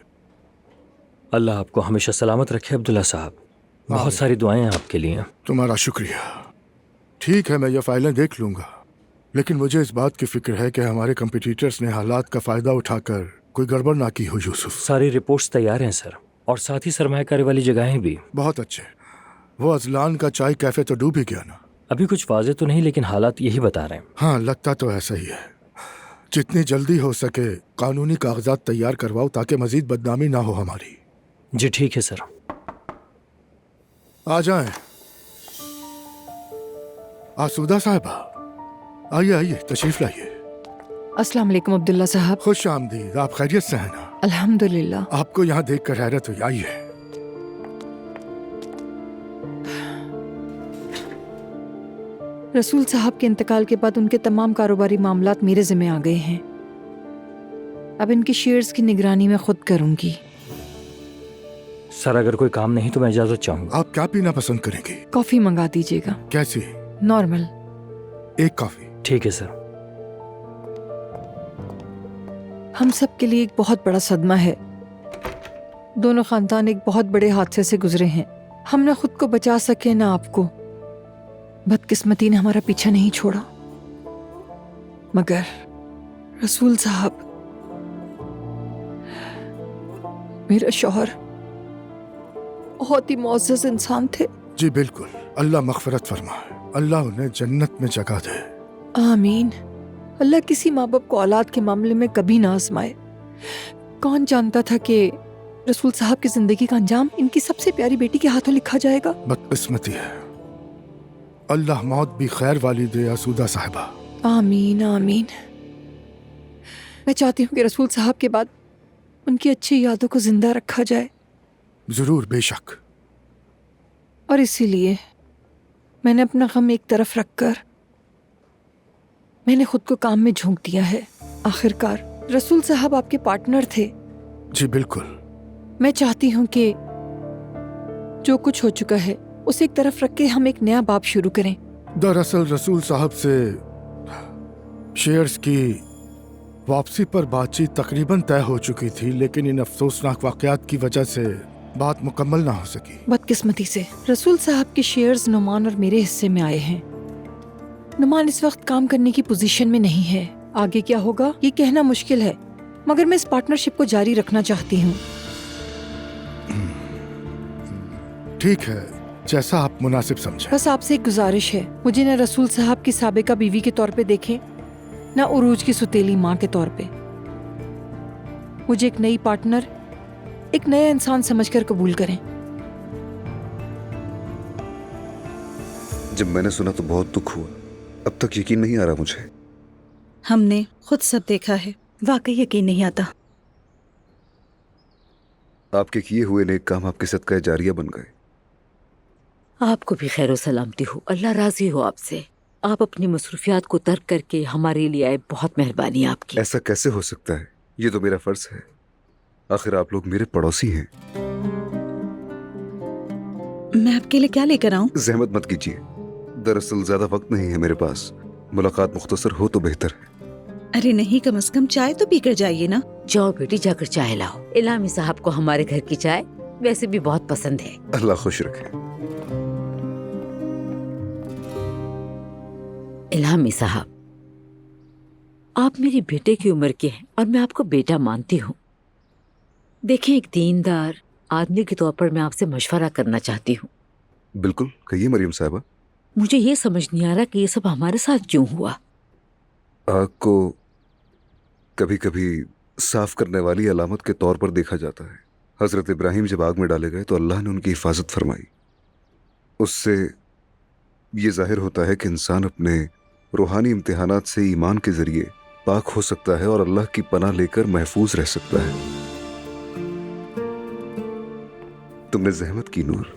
अल्लाह आपको हमेशा सलामत रखे अब्दुल्ला साहब। बहुत सारी दुआएं हैं आपके लिए। तुम्हारा शुक्रिया। ठीक है, मैं ये फाइलें देख लूंगा, लेकिन मुझे इस बात की फिक्र है कि हमारे कंपटीटर्स ने हालात का फायदा उठाकर कोई गड़बड़ ना की हो। यूसुफ, सारी रिपोर्ट्स तैयार हैं सर, और साथ ही सरमायाकारी वाली जगहें भी। बहुत अच्छे। वो अजलान का चाय कैफे तो डूब ही गया ना? अभी कुछ वाजे तो नहीं, लेकिन हालात यही बता रहे हैं। हाँ, लगता तो ऐसा ही है। जितनी जल्दी हो सके कानूनी कागजात तैयार करवाओ ताकि मजीद बदनामी ना हो हमारी। जी ठीक है सर। आ जाएं। आसूदा साहिबा, आइए आइए, तशरीफ लाइए। अस्सलाम वालेकुम अब्दुल्ला साहब। खुश आमदीद। आप खैरियत से हैं ना? अल्हम्दुलिल्लाह। आपको यहाँ देख कर हैरत हुई। आइए। रसूल साहब के इंतकाल के बाद उनके तमाम कारोबारी मामलात मेरे जिम्मे आ गए हैं। अब इनकी शेयर्स की निगरानी मैं खुद करूंगी। सर अगर कोई काम नहीं तो मैं इजाजत चाहूंगा। आप क्या पीना पसंद करेंगे? कॉफी मंगा दीजिएगा। कैसी? नॉर्मल। एक कॉफी। ठीक है सर। हम सब के लिए एक बहुत बड़ा सदमा है। दोनों खानदान एक बहुत बड़े हादसे से गुजरे हैं। हम ना खुद को बचा सके ना आपको। बदकिस्मती ने हमारा पीछा नहीं छोड़ा, मगर रसूल साहब, मेरा शौहर, बहुत ही मुअज़्ज़ज़ इंसान थे। जी बिल्कुल, अल्लाह मग़फ़िरत फरमाए, अल्लाह उन्हें जन्नत में जगह दे। आमीन। अल्लाह किसी माँ बाप को औलाद के मामले में कभी ना आजमाए। कौन जानता था कि रसूल साहब की जिंदगी का अंजाम इनकी सबसे प्यारी बेटी के हाथों लिखा जाएगा। बदकिस्मती है। अल्लाह मौत भी खैर वाली दे आसूदा साहिबा। आमीन आमीन। मैं चाहती हूँ कि रसूल साहब के बाद उनकी अच्छी यादों को जिंदा रखा जाए, जरूर, बेशक। और इसीलिए मैंने अपना गम एक तरफ रखकर मैंने खुद को काम में झोंक दिया है। आखिरकार रसूल साहब आपके पार्टनर थे। जी बिल्कुल। मैं चाहती हूँ कि जो कुछ हो चुका है उसे एक तरफ रख के हम एक नया बाब शुरू करें। दरअसल रसूल साहब से शेयर्स की वापसी पर बातचीत तकरीबन तय हो चुकी थी, लेकिन इन अफसोसनाक वाकयात की वजह से बात मुकम्मल ना हो सकी। बदकिस्मती से रसूल साहब के शेयर्स नुमान और मेरे हिस्से में आए हैं। नुमान इस वक्त काम करने की पोजीशन में नहीं है। आगे क्या होगा ये कहना मुश्किल है, मगर मैं इस पार्टनरशिप को जारी रखना चाहती हूँ। ठीक है, जैसा आप मुनासिब समझें। बस आपसे एक गुजारिश है, मुझे न रसूल साहब की साबिका बीवी के तौर पे देखें, न उरूज की सुतेली माँ के तौर पे। मुझे एक नई पार्टनर, एक नया इंसान समझकर कबूल करें। जब मैंने सुना तो बहुत दुख हुआ। अब तक यकीन नहीं आ रहा मुझे। हमने खुद सब देखा है, वाकई यकीन नहीं आता। आपके किए हुए नेक काम आपके सदका जारिया बन गए। आपको भी खैर सलामती हो, अल्लाह राजी हो आपसे। आप अपनी मसरूफियात को तर्क करके हमारे लिए आए, बहुत मेहरबानी आपकी। ऐसा कैसे हो सकता है? ये तो मेरा फर्ज है। आखिर आप लोग मेरे पड़ोसी हैं। मैं आपके लिए क्या लेकर आऊं? जहमत मत कीजिए, दरअसल ज्यादा वक्त नहीं है मेरे पास। मुलाकात मुख्तसर हो तो बेहतर है। अरे नहीं, कम से कम चाय तो पीकर जाइए ना। जाओ बेटी, जाकर चाय लाओ। इलामी साहब को हमारे घर की चाय वैसे भी बहुत पसंद है। अल्लाह खुश रखे। इलामी साहब, आप मेरे बेटे की उम्र के हैं और मैं आपको बेटा मानती हूँ। देखें, एक दीनदार आदमी के तौर पर मैं आपसे मशवरा करना चाहती हूँ। बिल्कुल, कहिए मरियम साहबा। मुझे ये समझ नहीं आ रहा कि ये सब हमारे साथ क्यों हुआ। आग को कभी कभी साफ करने वाली अलामत के तौर पर देखा जाता है। हजरत इब्राहिम जब आग में डाले गए तो अल्लाह ने उनकी हिफाजत फरमाई। उससे ये जाहिर होता है कि इंसान अपने रूहानी इम्तिहानात से ईमान के जरिए पाक हो सकता है और अल्लाह की पनाह लेकर महफूज रह सकता है। तुमने जहमत की नूर।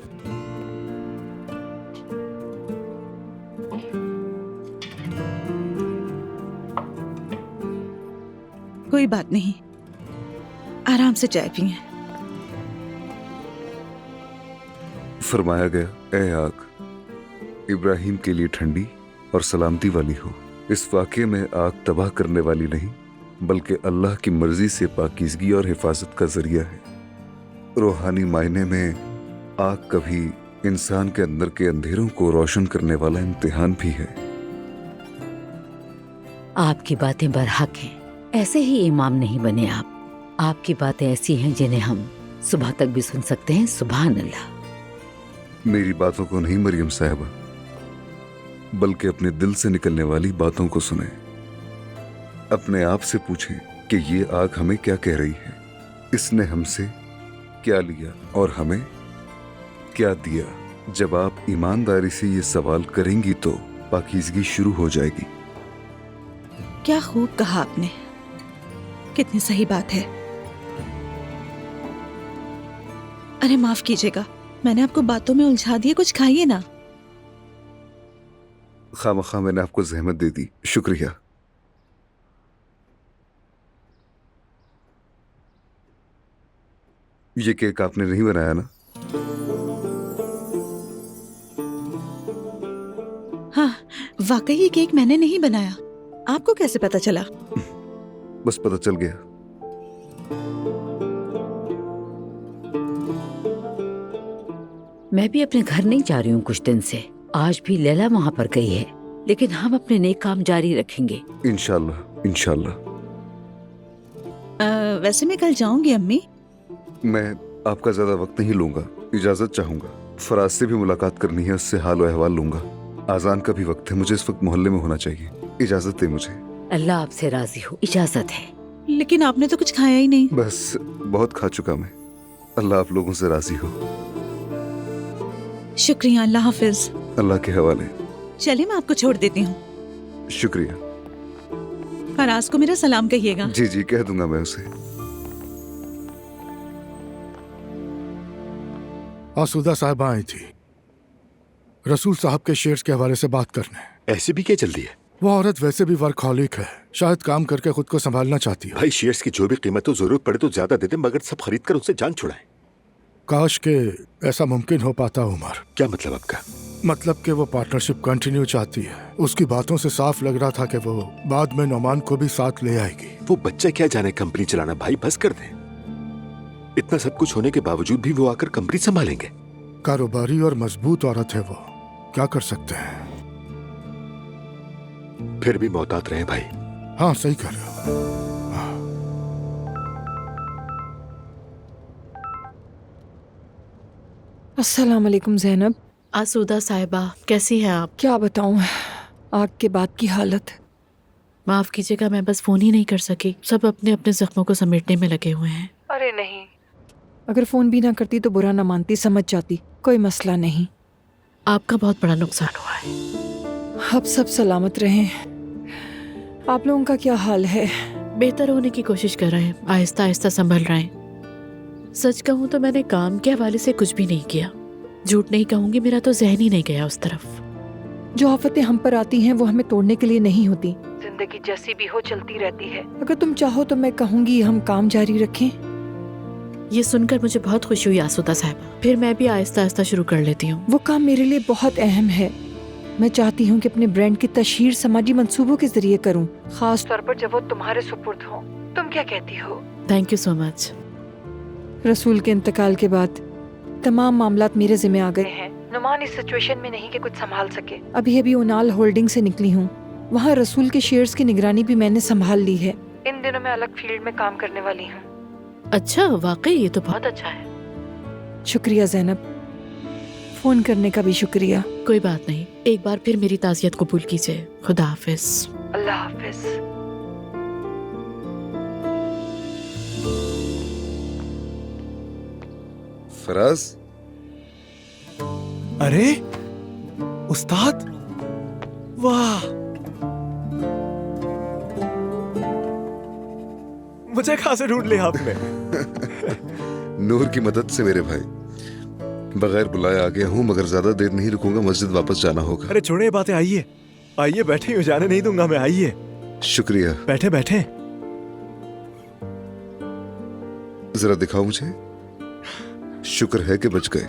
कोई बात नहीं, आराम से चाय पिए। फरमाया गया, ए आग इब्राहिम के लिए ठंडी और सलामती वाली हो। इस वाक़े में आग तबाह करने वाली नहीं, बल्कि अल्लाह की मर्जी से पाकीज़गी और हिफाजत का जरिया है। रूहानी मायने में आग कभी इंसान के अंदर के अंधेरों को रोशन करने वाला इम्तिहान भी है। आपकी बातें बरहक हैं, ऐसे ही इमाम नहीं बने आप। आपकी बातें ऐसी हैं जिन्हें हम सुबह तक भी सुन सकते हैं। सुभान अल्लाह। मेरी बातों को नहीं मरियम साहबा, बल्कि अपने दिल से निकलने वाली बातों को सुने। अपने आप से पूछें कि ये आग हमें क्या कह रही है, इसने हमसे क्या लिया और हमें क्या दिया। जब आप ईमानदारी से ये सवाल करेंगी तो पाकीज़गी शुरू हो जाएगी। क्या खूब कहा आपने, कितनी सही बात है। अरे माफ कीजिएगा, मैंने आपको बातों में उलझा दिया। कुछ खाइए ना। खामखा मैंने आपको जहमत दे दी, शुक्रिया। ये केक आपने नहीं बनाया ना? हाँ, वाकई ये केक मैंने नहीं बनाया। आपको कैसे पता चला? बस पता चल गया। मैं भी अपने घर नहीं जा रही हूँ कुछ दिन से। आज भी लैला वहाँ पर गई है, लेकिन हम अपने नेक काम जारी रखेंगे इंशाल्लाह इंशाल्लाह। वैसे मैं कल जाऊंगी अम्मी। मैं आपका ज्यादा वक्त नहीं लूंगा, इजाजत चाहूंगा। फराज से भी मुलाकात करनी है, उससे हाल अहवाल लूंगा। आजान का भी वक्त है, मुझे इस वक्त मोहल्ले में होना चाहिए। इजाजत दे मुझे। अल्लाह आपसे राजी हो, इजाजत है। लेकिन आपने तो कुछ खाया ही नहीं। बस बहुत खा चुका मैं। अल्लाह आप लोगों से राजी हो। शुक्रिया, अल्लाह हाफिज। अल्लाह के हवाले। चलिए मैं आपको छोड़ देती हूँ। शुक्रिया। फराज को मेरा सलाम कहिएगा। जी जी कह दूंगा मैं उसे। आसूदा साहब आई थी रसूल साहब के शेयर्स के हवाले से बात करने। ऐसे भी क्या जल्दी है? वो औरत वैसे भी वर्कहॉलिक है, शायद काम करके खुद को संभालना चाहती है। भाई शेयर्स की जो भी कीमत हो, जरूरत पड़े तो ज्यादा दे दे, मगर सब खरीद कर उससे जान छुड़ाएं। काश के ऐसा मुमकिन हो पाता उमर। क्या मतलब आपका? मतलब कि वो पार्टनरशिप कंटिन्यू चाहती है। उसकी बातों से साफ लग रहा था कि वो बाद में नौमान को भी साथ ले आएगी। वो बच्चा क्या जाने कंपनी चलाना, भाई बस कर दे। इतना सब कुछ होने के बावजूद भी वो आकर कंपनी संभालेंगे। कारोबारी और मजबूत औरत है वो, क्या कर सकते हैं। फिर भी मोहतात रहे भाई। हाँ सही कह रहे हो। अस्सलाम वालेकुम ज़ैनब। आसूदा साहिबा, कैसी हैं आप? क्या बताऊं, आग के बाद की हालत। माफ कीजिएगा, मैं बस फोन ही नहीं कर सकी। सब अपने अपने जख्मों को समेटने में लगे हुए हैं। अरे नहीं, अगर फोन भी ना करती तो बुरा ना मानती, समझ जाती, कोई मसला नहीं। आपका बहुत बड़ा नुकसान हुआ है। अब सब सलामत रहें। आप लोगों का क्या हाल है? बेहतर होने की कोशिश कर रहे हैं, आहिस्ता आहिस्ता संभल रहे हैं। सच कहूँ तो मैंने काम के हवाले से कुछ भी नहीं किया। झूठ नहीं कहूँगी, मेरा तो जहन ही नहीं गया उस तरफ। जो आफतें हम पर आती हैं वो हमें तोड़ने के लिए नहीं होती। जिंदगी जैसी भी हो चलती रहती है। अगर तुम चाहो तो मैं कहूँगी हम काम जारी रखें। ये सुनकर मुझे बहुत खुशी हुई आसूदा साहिबा। फिर मैं भी आहिस्ता आहिस्ता शुरू कर लेती हूँ। वो काम मेरे लिए बहुत अहम है। मैं चाहती हूँ कि अपने ब्रांड की तशहीर समाजी मंसूबों के जरिए करूँ, खास तौर पर जब वो तुम्हारे सुपुर्द हो। तुम क्या कहती हो? Thank you so much. रसूल के इंतकाल के बाद तमाम मामलात मेरे जिम्मे आ गए हैं। नुमान इस सिचुएशन में नहीं कि कुछ संभाल सके। अभी अभी उनाल होल्डिंग से निकली हूँ। वहाँ रसूल के शेयर्स की निगरानी भी मैंने संभाल ली है। इन दिनों मैं अलग फील्ड में काम करने वाली हूँ। अच्छा, वाकई ये तो बहुत अच्छा है। शुक्रिया ज़ैनब, फोन करने का भी शुक्रिया। कोई बात नहीं, एक बार फिर मेरी ताज़ियत कबूल कीजिए। खुदा हाफिज। अल्लाह हाफिज। फराज। अरे उस्ताद, वाह, मुझे कहाँ से ढूंढ लिया आपने? नूर की मदद से मेरे भाई। बगैर बुलाए आ गया हूँ, मगर ज्यादा देर नहीं रुकूंगा, मस्जिद वापस जाना होगा। अरे छोड़े ये बातें, आइए आइए, बैठे ही जाने नहीं दूंगा मैं, आइए। शुक्रिया। बैठे बैठे। जरा दिखाओ मुझे। शुक्र है कि बच गए।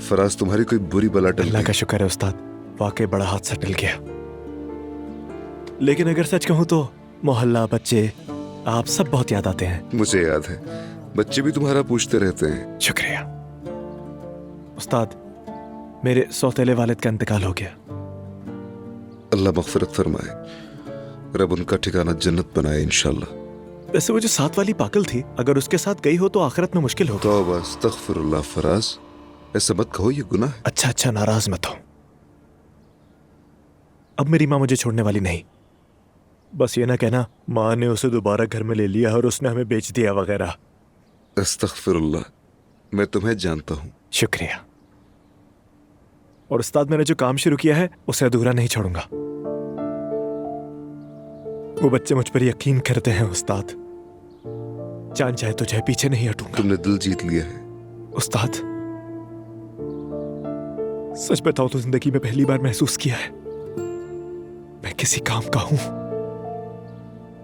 फराज, तुम्हारी कोई बुरी बला टल अल्लाह का शुक्र है उस्ताद, वाकई बड़ा हादसा टल गया। लेकिन अगर सच कहूँ तो मोहल्ला, बच्चे, आप सब बहुत याद आते हैं। मुझे याद है, बच्चे भी तुम्हारा पूछते रहते हैं। शुक्रिया उस्ताद, मेरे सौतेले वालिद का इंतकाल हो गया। अल्लाह मगफिरत फरमाए, रब उनका ठिकाना जन्नत बनाए इंशाल्लाह। वैसे वो जो साथ वाली पागल थी, अगर उसके साथ गई हो तो आखिरत में मुश्किल होगी। तौबा अस्तगफिरुल्लाह फराज, ऐसा मत कहो, ये गुनाह है। अच्छा अच्छा, नाराज मत हो। अब मेरी माँ मुझे छोड़ने वाली नहीं। बस ये ना कहना माँ ने उसे दोबारा घर में ले लिया और उसने हमें बेच दिया वगैरह। अस्तगफिरुल्लाह, मैं तुम्हें जानता हूँ। शुक्रिया। और उस्ताद, मैंने जो काम शुरू किया है उसे अधूरा नहीं छोड़ूंगा। वो बच्चे मुझ पर यकीन करते हैं उस्ताद, जान चाहे तो चाहे पीछे नहीं हटूंगा। तुमने दिल जीत लिया है उस्ताद। सच बताओ तो जिंदगी में पहली बार महसूस किया है मैं किसी काम का हूं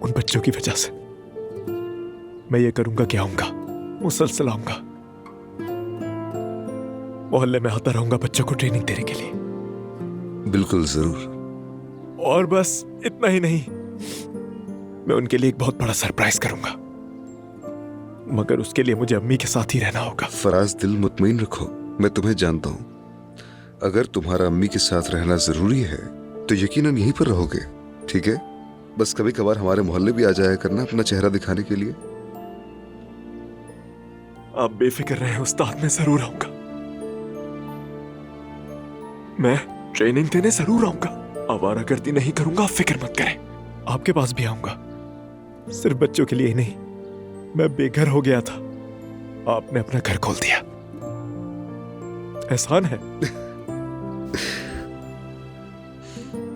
उन बच्चों की वजह से। मैं ये करूंगा कि आऊंगा, मुसलसल आऊंगा, मोहल्ले में आता रहूंगा बच्चों को ट्रेनिंग देने के लिए। बिल्कुल जरूर। और बस इतना ही नहीं, मैं उनके लिए एक बहुत बड़ा सरप्राइज करूंगा, मगर उसके लिए मुझे अम्मी के साथ ही रहना होगा। फराज, दिल मुतमईन रखो, मैं तुम्हें जानता हूँ। अगर तुम्हारा अम्मी के साथ रहना जरूरी है तो यकीनन यहीं पर रहोगे, ठीक है? बस कभी कभार हमारे मोहल्ले भी आ जाया करना अपना चेहरा दिखाने के लिए। आप बेफिक्र रहें उस्ताद, मैं जरूर आऊंगा। मैं ट्रेनिंग देने जरूर आऊंगा, आवारागर्दी नहीं करूंगा, आप फिक्र मत करें। आपके पास भी आऊंगा, सिर्फ बच्चों के लिए ही नहीं। मैं बेघर हो गया था, आपने अपना घर खोल दिया, एहसान है।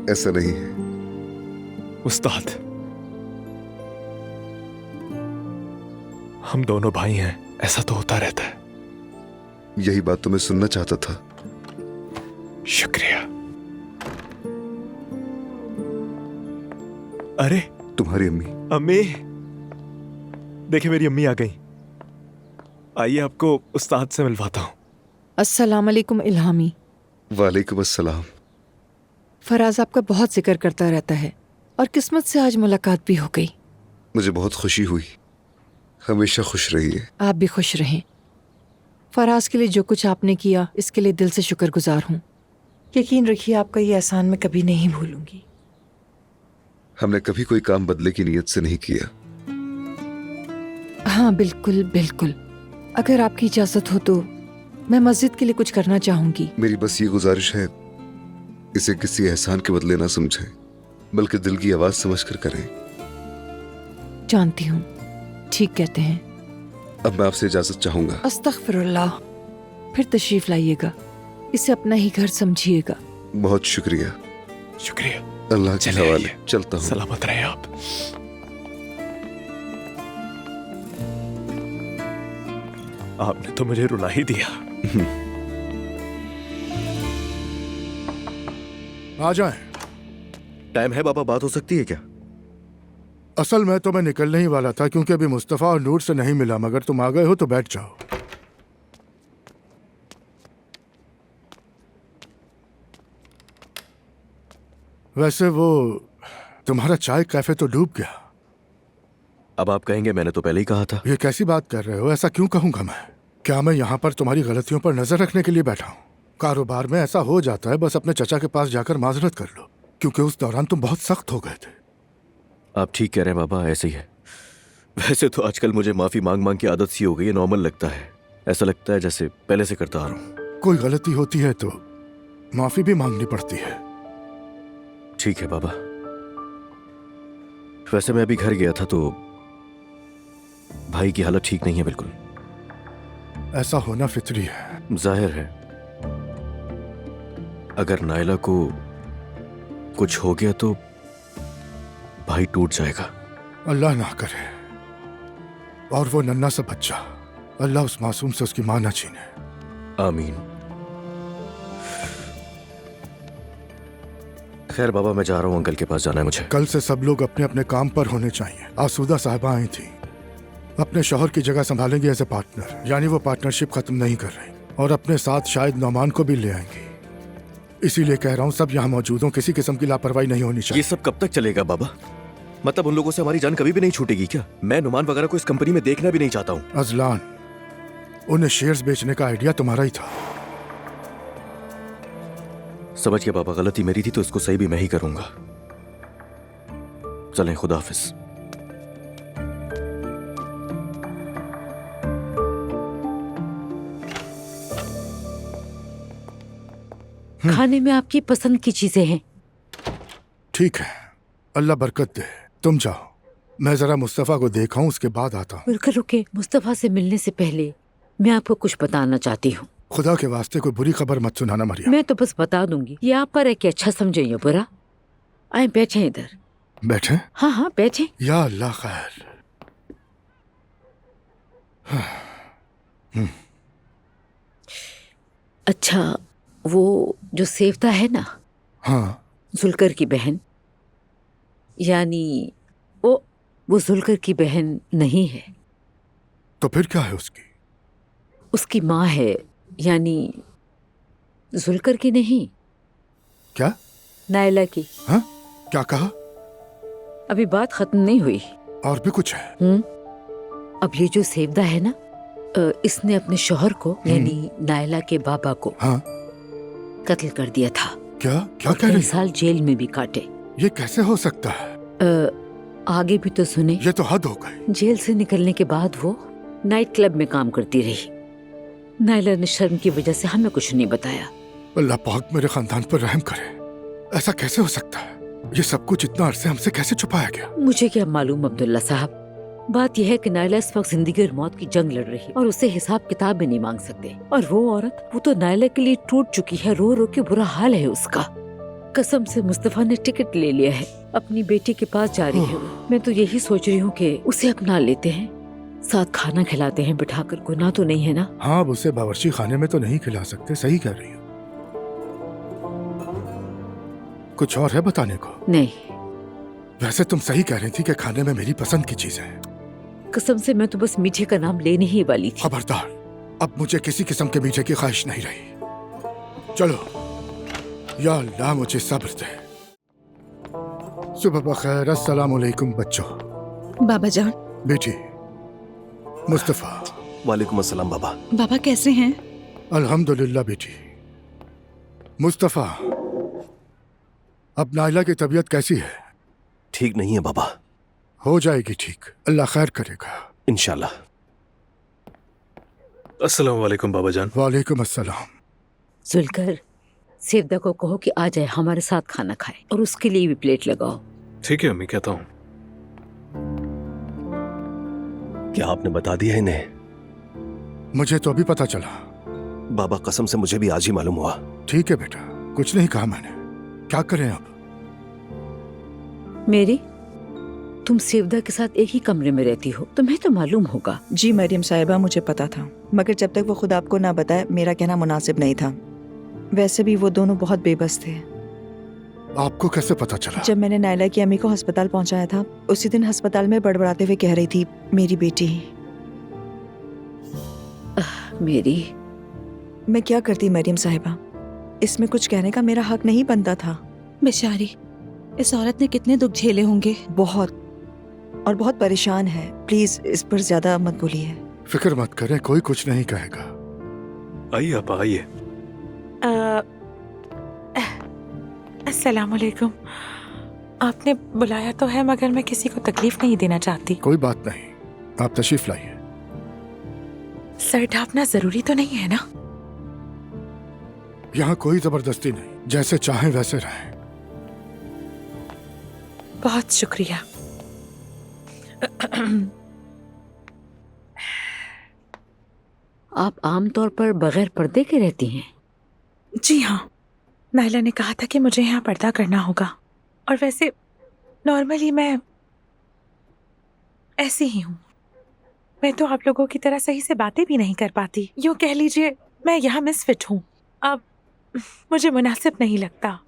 ऐसा नहीं है उस्ताद, हम दोनों भाई हैं, ऐसा तो होता रहता है। यही बात तो मैं सुनना चाहता था। शुक्रिया। अरे तुम्हारी अम्मी। अम्मी, देखिए मेरी अम्मी आ गई। आइए आपको उस्ताद से मिलवाता हूँ। अस्सलाम वालेकुम इल्हामी। वालेकुम अस्सलाम। फराज आपका बहुत जिक्र करता रहता है और किस्मत से आज मुलाकात भी हो गई। मुझे बहुत खुशी हुई। हमेशा खुश रहिए। आप भी खुश रहें। फराज के लिए जो कुछ आपने किया इसके लिए दिल से शुक्रगुजार हूँ। यकीन रखिए आपका ये एहसान मैं कभी नहीं भूलूंगी। हमने कभी कोई काम बदले की नीयत से नहीं किया। हाँ बिल्कुल बिल्कुल। अगर आपकी इजाजत हो तो मैं मस्जिद के लिए कुछ करना चाहूंगी। मेरी बस ये गुजारिश है, इसे किसी एहसान के बदले ना समझें, बल्कि दिल की आवाज समझकर करें। जानती हूँ, ठीक कहते हैं। अब मैं आपसे इजाजत चाहूंगा। अस्तगफिरुल्लाह। फिर तशरीफ लाइएगा, इसे अपना ही घर समझिएगा। बहुत शुक्रिया। शुक्रिया। अल्लाह के चले हवाले। आइए। चलता हूँ। सलामत रहे आप। आपने तो मुझे रुला ही दिया। आ जाएं। टाइम है बाबा, बात हो सकती है क्या? असल में तो मैं निकलने ही वाला था क्योंकि अभी मुस्तफ़ा और नूर से नहीं मिला, मगर तुम आ गए हो तो बैठ जाओ। वैसे वो तुम्हारा चाय कैफे तो डूब गया। अब आप कहेंगे मैंने तो पहले ही कहा था। ये कैसी बात कर रहे हो? ऐसा क्यों कहूंगा मैं? क्या मैं यहाँ पर तुम्हारी गलतियों पर नजर रखने के लिए बैठा हूँ? कारोबार में ऐसा हो जाता है, बस अपने चचा के पास जाकर माजरत कर लो, क्योंकि उस दौरान तुम बहुत सख्त हो गए थे। आप ठीक कह रहे हैं बाबा, ऐसे ही है। वैसे तो आजकल मुझे माफी मांग मांग की आदत सी हो गई है, नॉर्मल लगता है। ऐसा लगता है जैसे पहले से करता आ रहा हूँ। कोई गलती होती है तो माफी भी मांगनी पड़ती है। ठीक है बाबा। वैसे मैं अभी घर गया था तो भाई की हालत ठीक नहीं है बिल्कुल। ऐसा होना फितरी है। जाहिर है अगर नायला को कुछ हो गया तो भाई टूट जाएगा। अल्लाह ना करे। और वो नन्ना सा बच्चा, अल्लाह उस मासूम से उसकी मां ना छीने। आमीन। खैर बाबा, मैं जा रहा हूँ, अंकल के पास जाना है मुझे। कल से सब लोग अपने अपने काम पर होने चाहिए। आसूदा साहिबा आई थी, अपने शौहर की जगह संभालेंगे एज ए पार्टनर, यानी वो पार्टनरशिप खत्म नहीं कर रही, और अपने साथ शायद नौमान को भी ले आएंगी। इसीलिए कह रहा हूँ सब यहाँ मौजूद हों, किसी किस्म की लापरवाही नहीं होनी चाहिए। ये सब कब तक चलेगा बाबा? मतलब उन लोगों से हमारी जान कभी भी नहीं छूटेगी क्या? मैं नुमान वगैरह को इस कंपनी में देखना भी नहीं चाहता हूँ। अजलान, उन्हें शेयर्स बेचने का आइडिया तुम्हारा ही था। समझ के बाबा, गलती मेरी थी तो इसको सही भी मैं ही करूंगा। चलें, खुदा हाफिज। खाने में आपकी पसंद की चीजें हैं। ठीक है, अल्लाह बरकत दे। तुम जाओ, मैं जरा मुस्तफा को देखा हूँ, उसके बाद आता हूँ। रुके रुके, मुस्तफा से मिलने से पहले मैं आपको कुछ बताना चाहती हूँ। खुदा के वास्ते कोई बुरी खबर मत सुनाना मरियम। मैं तो बस बता दूंगी, ये आप पर है कि अच्छा समझे या बुरा। आए बैठे इधर। बैठे? हाँ हाँ बैठे। या अल्लाह खैर। अच्छा, वो जो सेवता है ना, हाँ, जुलकर की बहन, यानी वो जुलकर की बहन नहीं है। तो फिर क्या है उसकी? उसकी माँ है, यानी जुलकर की नहीं। क्या? नायला की। हाँ? क्या कहा? अभी बात खत्म नहीं हुई। और भी कुछ है? अब ये जो सेवदा है ना, इसने अपने शौहर को यानी नायला के बाबा को हाँ? कत्ल कर दिया था। क्या क्या कह रही? 3 साल जेल में भी काटे। ये कैसे हो सकता है? आगे भी तो सुने। ये तो हद हो गई। जेल से निकलने के बाद वो नाइट क्लब में काम करती रही। नायला ने शर्म की वजह से हमें कुछ नहीं बताया। अल्लाह पाक मेरे खानदान पर रहम करे। ऐसा कैसे हो सकता है? ये सब कुछ इतना अरसे हमसे कैसे छुपाया गया? मुझे क्या मालूम अब्दुल्ला साहब। बात यह है कि नायला इस वक्त जिंदगी और मौत की जंग लड़ रही और उसे हिसाब किताब भी नहीं मांग सकते। और वो औरत, वो तो नायला के लिए टूट चुकी है, रो रो के बुरा हाल है उसका। कसम से मुस्तफा ने टिकट ले लिया है, अपनी बेटी के पास जा रही है। मैं तो यही सोच रही हूँ कि उसे अपना लेते हैं, साथ खाना खिलाते हैं बिठाकर, गुनाह तो नहीं है ना? हाँ, अब उसे बावर्ची खाने में तो नहीं खिला सकते, सही कह रही हो। कुछ और है बताने को? नहीं। वैसे तुम सही कह रही थी कि खाने में मेरी पसंद की चीजें हैं। कसम से मैं तो बस मीठे का नाम लेने ही वाली थी। खबरदार, अब मुझे किसी किस्म के मीठे की ख्वाहिश नहीं रही। चलो, या अल्लाह मुझे सब्र दे। सुबह बखैर, अस्सलाम वालेकुम बच्चों। बाबा जान। बेटी मुस्तफा। वालेकुम अस्सलाम बाबा। बाबा कैसे हैं? अल्हम्दुलिल्लाह बेटी। मुस्तफा, अब नाइला की तबीयत कैसी है? ठीक नहीं है बाबा। हो जाएगी ठीक, अल्लाह खैर करेगा इंशाल्लाह। अस्सलाम वालेकुम बाबा जान। वालेकुम अस्सलाम। जुलकर, सेवदा को कहो कि आ जाए, हमारे साथ खाना खाए और उसके लिए भी प्लेट लगाओ। ठीक है अम्मी, कहता हूँ। क्या आपने बता दिया इन्हें? मुझे तो अभी पता चला। बाबा कसम से मुझे भी आज ही मालूम हुआ। ठीक है बेटा, कुछ नहीं कहा मैंने। क्या करें अब? मेरी, तुम सेवदा के साथ एक ही कमरे में रहती हो, तुम्हें तो मालूम होगा। जी मरियम साहिबा, मुझे पता था, मगर जब तक वो खुद आपको ना बताए मेरा कहना मुनासिब नहीं था। वैसे भी वो दोनों बहुत बेबस थे। आपको कैसे पता चला? जब मैंने नाइला की अम्मी को अस्पताल पहुंचाया था, उसी दिन अस्पताल में बड़बड़ाते हुए कह रही थी, मेरी बेटी। मेरी, मैं क्या करती मरियम साहिबा, इसमें कुछ कहने का मेरा हक नहीं बनता था। बेचारी, इस औरत ने कितने दुख झेले होंगे। बहुत, और बहुत परेशान है। प्लीज इस पर ज्यादा मत बोलिए। फिक्र मत करें, कोई कुछ नहीं कहेगा। आइए आप आइए। अस्सलाम वालेकुम। आपने बुलाया तो है, मगर मैं किसी को तकलीफ नहीं देना चाहती। कोई बात नहीं, आप तशरीफ लाइए। सर ढापना जरूरी तो नहीं है ना? यहाँ कोई जबरदस्ती नहीं, जैसे चाहें वैसे रहें। बहुत शुक्रिया। आप आमतौर पर बगैर पर्दे के रहती हैं? जी हाँ, नाइला ने कहा था कि मुझे यहाँ पर्दा करना होगा, और वैसे नॉर्मली मैं ऐसी ही हूँ। मैं तो आप लोगों की तरह सही से बातें भी नहीं कर पाती। यूँ कह लीजिए मैं यहाँ मिसफिट हूँ। अब मुझे मुनासिब नहीं लगता।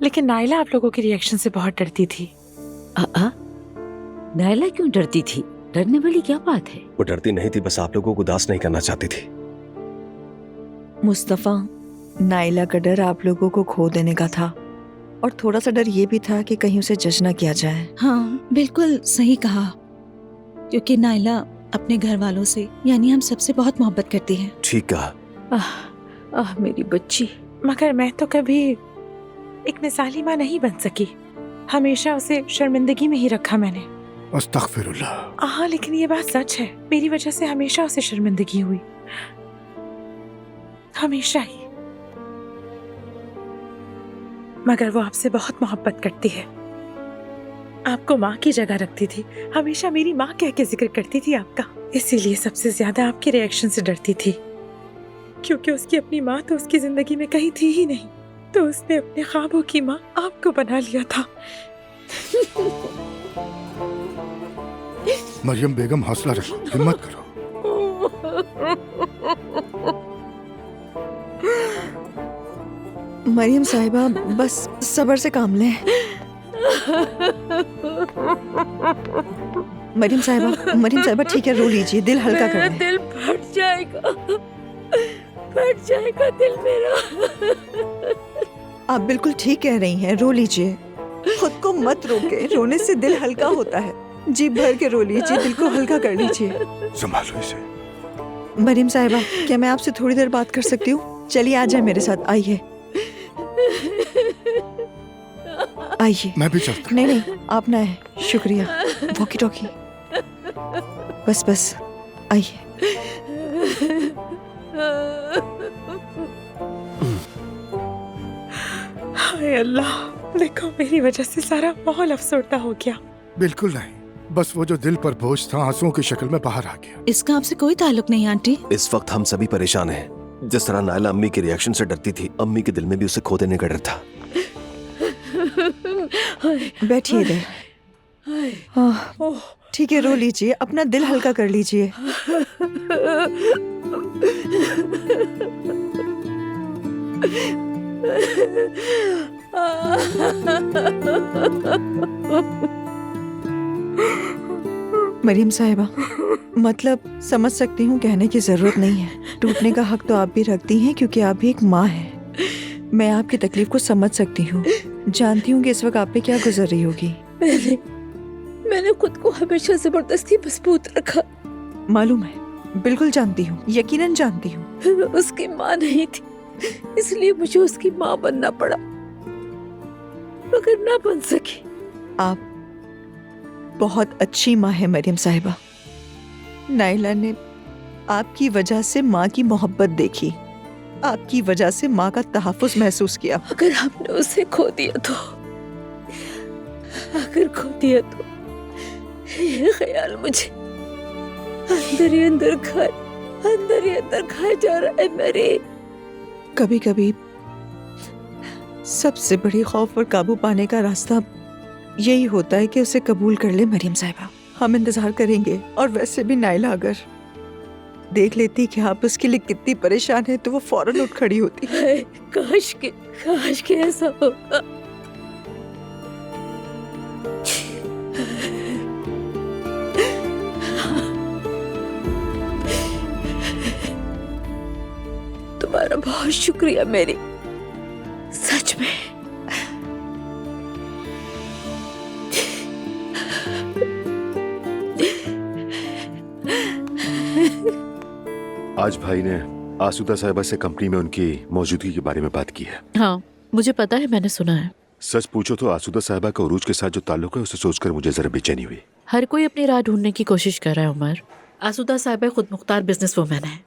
लेकिन नाइला आप लोगों के रिएक्शन से बहुत डरती थी। नाइला क्यों डरती थी? डरने वाली क्या बात है? वो डरती नहीं थी, बस आप लोगों को उदास नहीं करना चाहती थी। मुस्तफा, नाइला का डर आप लोगों को खो देने का था, और थोड़ा सा डर ये भी था कि कहीं उसे जज न किया जाए। हाँ, बिल्कुल सही कहा, क्योंकि नाइला अपने घर वालों से, यानी हम सबसे बहुत मोहब्बत करती है। ठीक कहा। मेरी बच्ची। मगर मैं तो कभी एक मिसाली माँ नहीं बन सकी। हमेशा उसे शर्मिंदगी में ही रखा मैंने। अस्तगफिरुल्लाह। हाँ, लेकिन ये बात सच है, मेरी वजह से हमेशा उसे शर्मिंदगी हुई, हमेशा ही। मगर वो आपसे बहुत मोहब्बत करती है, आपको माँ की जगह रखती थी, हमेशा मेरी माँ कह के जिक्र करती थी आपका। इसीलिए सबसे ज्यादा आपके रिएक्शन से डरती थी, क्योंकि उसकी अपनी माँ तो उसकी जिंदगी में कहीं थी ही नहीं, तो उसने अपने ख्वाबों की माँ आपको बना लिया था। मरियम बेगम, हौसला रखो, हिम्मत करो। मरियम साहिबा, बस सब्र से काम लें। मरियम साहिबा ठीक है, रो लीजिए, दिल हल्का कर लें। दिल फट जाएगा, फट जाएगा दिल मेरा। आप बिल्कुल ठीक कह रही हैं, रो लीजिए, खुद को मत रोके, रोने से दिल हल्का होता है। जी भर के रो लीजिए, दिल को हल्का कर लीजिए। संभालो इसे। मरियम साहिबा, क्या मैं आपसे थोड़ी देर बात कर सकती हूँ? चलिए आ जाए मेरे साथ, आइए आइए। मैं भी चलता। नहीं, आप ना है, शुक्रिया। वॉकी टॉकी, बस आइए। हाय अल्लाह, देखो मेरी वजह से सारा माहौल अफसरदा हो गया। बिल्कुल नहीं, बस वो जो दिल पर बोझ था आंसुओं की शक्ल में बाहर आ गया। इसका आपसे कोई ताल्लुक नहीं आंटी। इस वक्त हम सभी परेशान हैं। जिस तरह नाइला अम्मी के रिएक्शन से डरती थी, अम्मी के दिल में भी उसे खो देने का डर था। बैठिए इधर। ठीक है, रो लीजिए, अपना दिल हल्का कर लीजिए। मरियम साहिबा, मतलब समझ सकती हूँ, कहने की जरूरत नहीं है। टूटने का हक तो आप भी रखती हैं क्योंकि आप भी एक माँ हैं। मैं आपकी तकलीफ को समझ सकती हूँ, जानती हूँ कि इस वक्त आप पे क्या गुजर रही होगी। मैंने खुद को हमेशा जबरदस्ती मजबूत रखा। मालूम है, बिल्कुल जानती हूँ, यकीनन जानती हूँ। उसकी माँ नहीं थी, इसलिए मुझे उसकी माँ बनना पड़ा, मगर ना बन सकी। आप बहुत अच्छी माँ है मरियम साहिबा। नाइला ने आपकी वजह से माँ की मोहब्बत देखी, आपकी वजह से माँ का तहफ़्फ़ुज़ महसूस किया। अगर हमने उसे खो दिया तो, अगर खो दिया तो ये ख्याल मुझे अंदर ही अंदर खाए जा रहा है मेरे। कभी कभी सबसे बड़ी खौफ और काबू पाने का रास्ता यही होता है कि उसे कबूल कर ले मरियम साहिबा। हम इंतजार करेंगे, और वैसे भी नाइला अगर देख लेती कि आप उसके लिए कितनी परेशान है तो वो फौरन उठ खड़ी होती। काश के ऐसा होगा। तुम्हारा बहुत शुक्रिया मेरी, सच में। आज भाई ने आसूदा साहिबा से कंपनी में उनकी मौजूदगी के बारे में बात की है। हाँ, मुझे पता है, मैंने सुना है। सच पूछो तो आसूदा साहिबा का उरूज के साथ जो ताल्लुक है उसे सोचकर मुझे जरा बेचैनी हुई। हर कोई अपनी राह ढूंढने की कोशिश कर रहा है उमर। आसूदा साहिबा खुद मुख्तार बिजनेस वुमन है,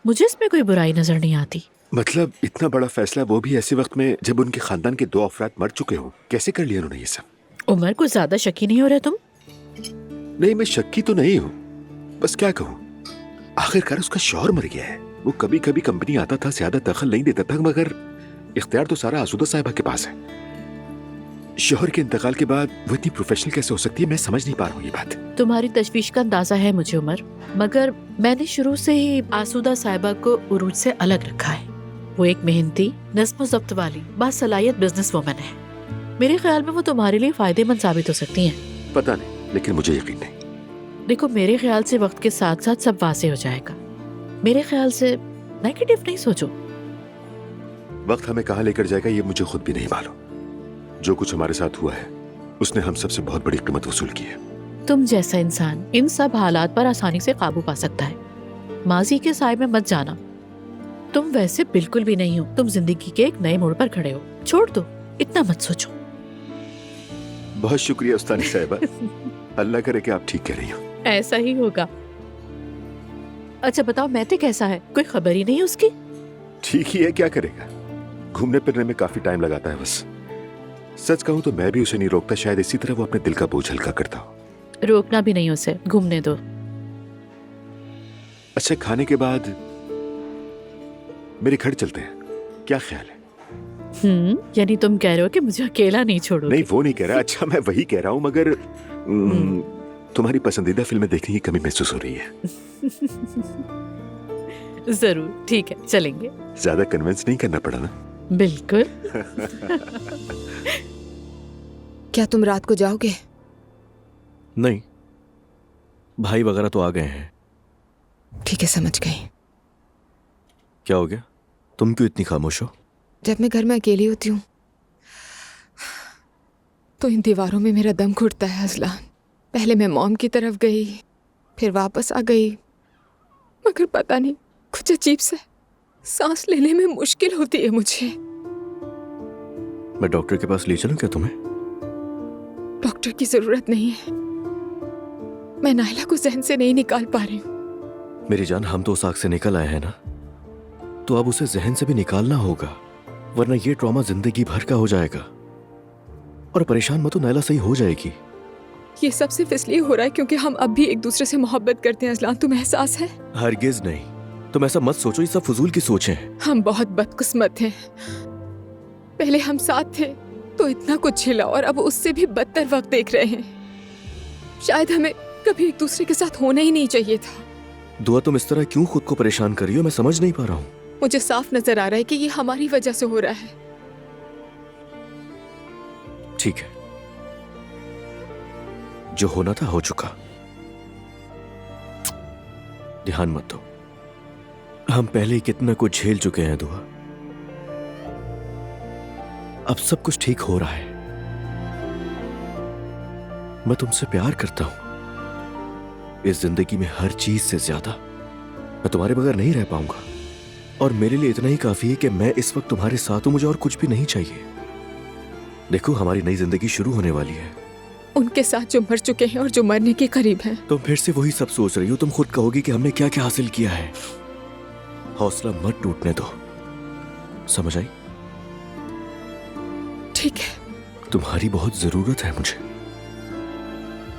मुझे इसमें कोई बुराई नजर नहीं आती। मतलब इतना बड़ा फैसला, वो भी ऐसे वक्त में जब उनके खानदान के 2 अफराद मर चुके हों, कैसे कर लिया उन्होंने ये सब? उमर, कुछ ज्यादा शकी नहीं हो रहे तुम? नहीं, मैं शक्की तो नहीं हूँ, बस क्या कहूँ, आखिरकार उसका शौहर मर गया है। वो कभी कभी कंपनी आता था, ज्यादा दखल नहीं देता था, मगर इख्तियार तो सारा आसूदा साहिबा के पास है। शौहर के इंतकाल के बाद वो इतनी प्रोफेशनल कैसे हो सकती है, मैं समझ नहीं पा रहा हूँ ये बात। तुम्हारी तशवीश का अंदाजा है मुझे उमर, मगर मैंने शुरू से ही आसूदा साहिबा को उरूज से अलग रखा है। वो एक मेहनती, नस्म ज़ब्त वाली, बासलाहियत बिजनेस वुमन है। मेरे ख्याल में वो तुम्हारे लिए फायदेमंद साबित हो सकती हैं। पता नहीं, लेकिन मुझे यकीन नहीं। देखो, मेरे ख्याल से वक्त के साथ साथ सब वाज़ेह हो जाएगा। मेरे ख्याल से नेगेटिव नहीं सोचो। वक्त हमें कहाँ लेकर जाएगा ये मुझे खुद भी नहीं मालूम। जो कुछ हमारे साथ हुआ है उसने हम सबसे बहुत बड़ी कीमत वसूल की है। तुम जैसा इंसान इन सब हालात पर आसानी से काबू पा सकता है। माजी के साए में मत जाना। तुम वैसे बिल्कुल भी नहीं हो, तुम जिंदगी के एक नए मोड़ पर खड़े हो। छोड़ दो, इतना मत सोचो। बहुत शुक्रिया उस्तानी साहिबा। अल्लाह करे कि आप ठीक कह रही हो। ऐसा ही होगा। अच्छा बताओ, मैते कैसा है? कोई खबर ही नहीं उसकी? ठीक ही है, क्या करेगा, घूमने फिरने में काफी टाइम लगाता है बस। सच कहूं तो मैं भी उसे नहीं रोकता, शायद इसी तरह वो अपने दिल का बोझ हल्का करता हो। रोकना भी नहीं उसे, घूमने दो। अच्छा, खाने के बाद मेरे घर चलते हैं, क्या ख्याल है? यानी तुम कह रहे हो कि मुझे अकेला नहीं छोड़ोगे? नहीं, वो नहीं कह रहा। अच्छा, मैं वही कह रहा हूँ, मगर तुम्हारी पसंदीदा फिल्में देखने की कमी महसूस हो रही है। जरूर, ठीक है, चलेंगे। ज्यादा कन्विंस नहीं करना पड़ा ना? बिल्कुल। क्या तुम रात को जाओगे? नहीं, भाई वगैरह तो आ गए हैं। ठीक है, समझ गई। क्या हो गया? तुम क्यों इतनी खामोश हो? जब मैं घर में अकेली होती हूँ तो इन दीवारों में मेरा दम घुटता है अज़लान। पहले मैं मॉम की तरफ गई, फिर वापस आ गई, मगर पता नहीं, कुछ अजीब सा सांस लेने में मुश्किल होती है मुझे। मैं डॉक्टर के पास ले चलूं क्या तुम्हें? डॉक्टर की जरूरत नहीं है, मैं नाइला को जहन से नहीं निकाल पा रही हूँ। मेरी जान, हम तो उस आग से निकल आए हैं ना, तो अब उसे जहन से भी निकालना होगा, वरना ये ट्रॉमा जिंदगी भर का हो जाएगा। और परेशान मत हो, नाइला सही हो जाएगी। ये सब सिर्फ इसलिए हो रहा है क्योंकि हम अब भी एक दूसरे से मोहब्बत करते हैं अज़लान, तुम्हें एहसास है? हरगिज नहीं, तुम ऐसा मत सोचो, ये सब फजूल की सोच है। हम बहुत बदकिस्मत हैं। पहले हम साथ थे तो इतना कुछ झेला और अब उससे भी बदतर वक्त देख रहे हैं। शायद हमें कभी एक दूसरे के साथ होना ही नहीं चाहिए था। दुआ, तुम इस तरह क्यों खुद को परेशान कर रही हो? मैं समझ नहीं पा रहा हूँ। मुझे साफ नजर आ रहा है कि ये हमारी वजह से हो रहा है। ठीक है, जो होना था हो चुका, ध्यान मत दो। हम पहले ही कितना कुछ झेल चुके हैं दुआ। अब सब कुछ ठीक हो रहा है। मैं तुमसे प्यार करता हूं। इस जिंदगी में हर चीज से ज्यादा मैं तुम्हारे बगैर नहीं रह पाऊंगा, और मेरे लिए इतना ही काफी है कि मैं इस वक्त तुम्हारे साथ हूं। मुझे और कुछ भी नहीं चाहिए। देखो, हमारी नई जिंदगी शुरू होने वाली है। उनके साथ जो मर चुके हैं और जो मरने के करीब हैं। तुम फिर से वही सब सोच रही हो। तुम खुद कहोगी कि हमने क्या क्या हासिल किया है। हौसला मत टूटने दो, समझ आई? ठीक है। तुम्हारी बहुत जरूरत है मुझे।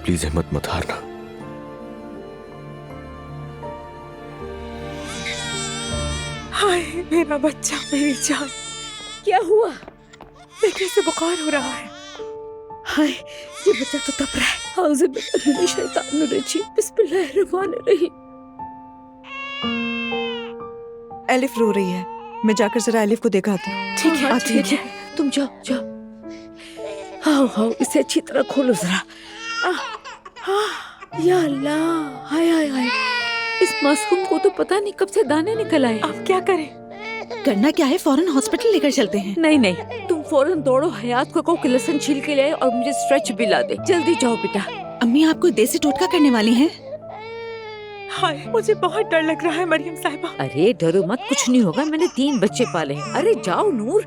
प्लीज हिम्मत मत हारना। हाय मेरा बच्चा, मेरी जान। क्या हुआ? देखने से बुखार हो रहा है। हाय, ये बच्चा तो तप रहा है। हाउज़े बिल्लाहि शैतानुर्रजीम, बिस्मिल्लाहिर्रहमानिर्रहीम। एलिफ रो रही है, मैं जाकर जरा एलिफ को दिखाती हूँ। ठीक है, आती हूँ। ठीक है, तुम जाओ जाओ। आओ आओ, इसे अच्छी तरह खोलो जरा। या अल्लाह, हाय हाय हाय, इस मासूम को तो पता नहीं कब से दाने निकल आए। अब क्या करें? करना क्या है, फौरन हॉस्पिटल लेकर चलते हैं। नहीं नहीं, तुम फौरन दौड़ो, हयात को कहो कि लहसुन छील के ले आए और मुझे स्ट्रेच भी ला दे। जल्दी जाओ बेटा। अम्मी आपको देसी टोटका करने वाली हैं? हाय, मुझे बहुत डर लग रहा है मरियम साहिबा। अरे डरो मत, कुछ नहीं होगा। मैंने 3 बच्चे पाले हैं। अरे जाओ नूर,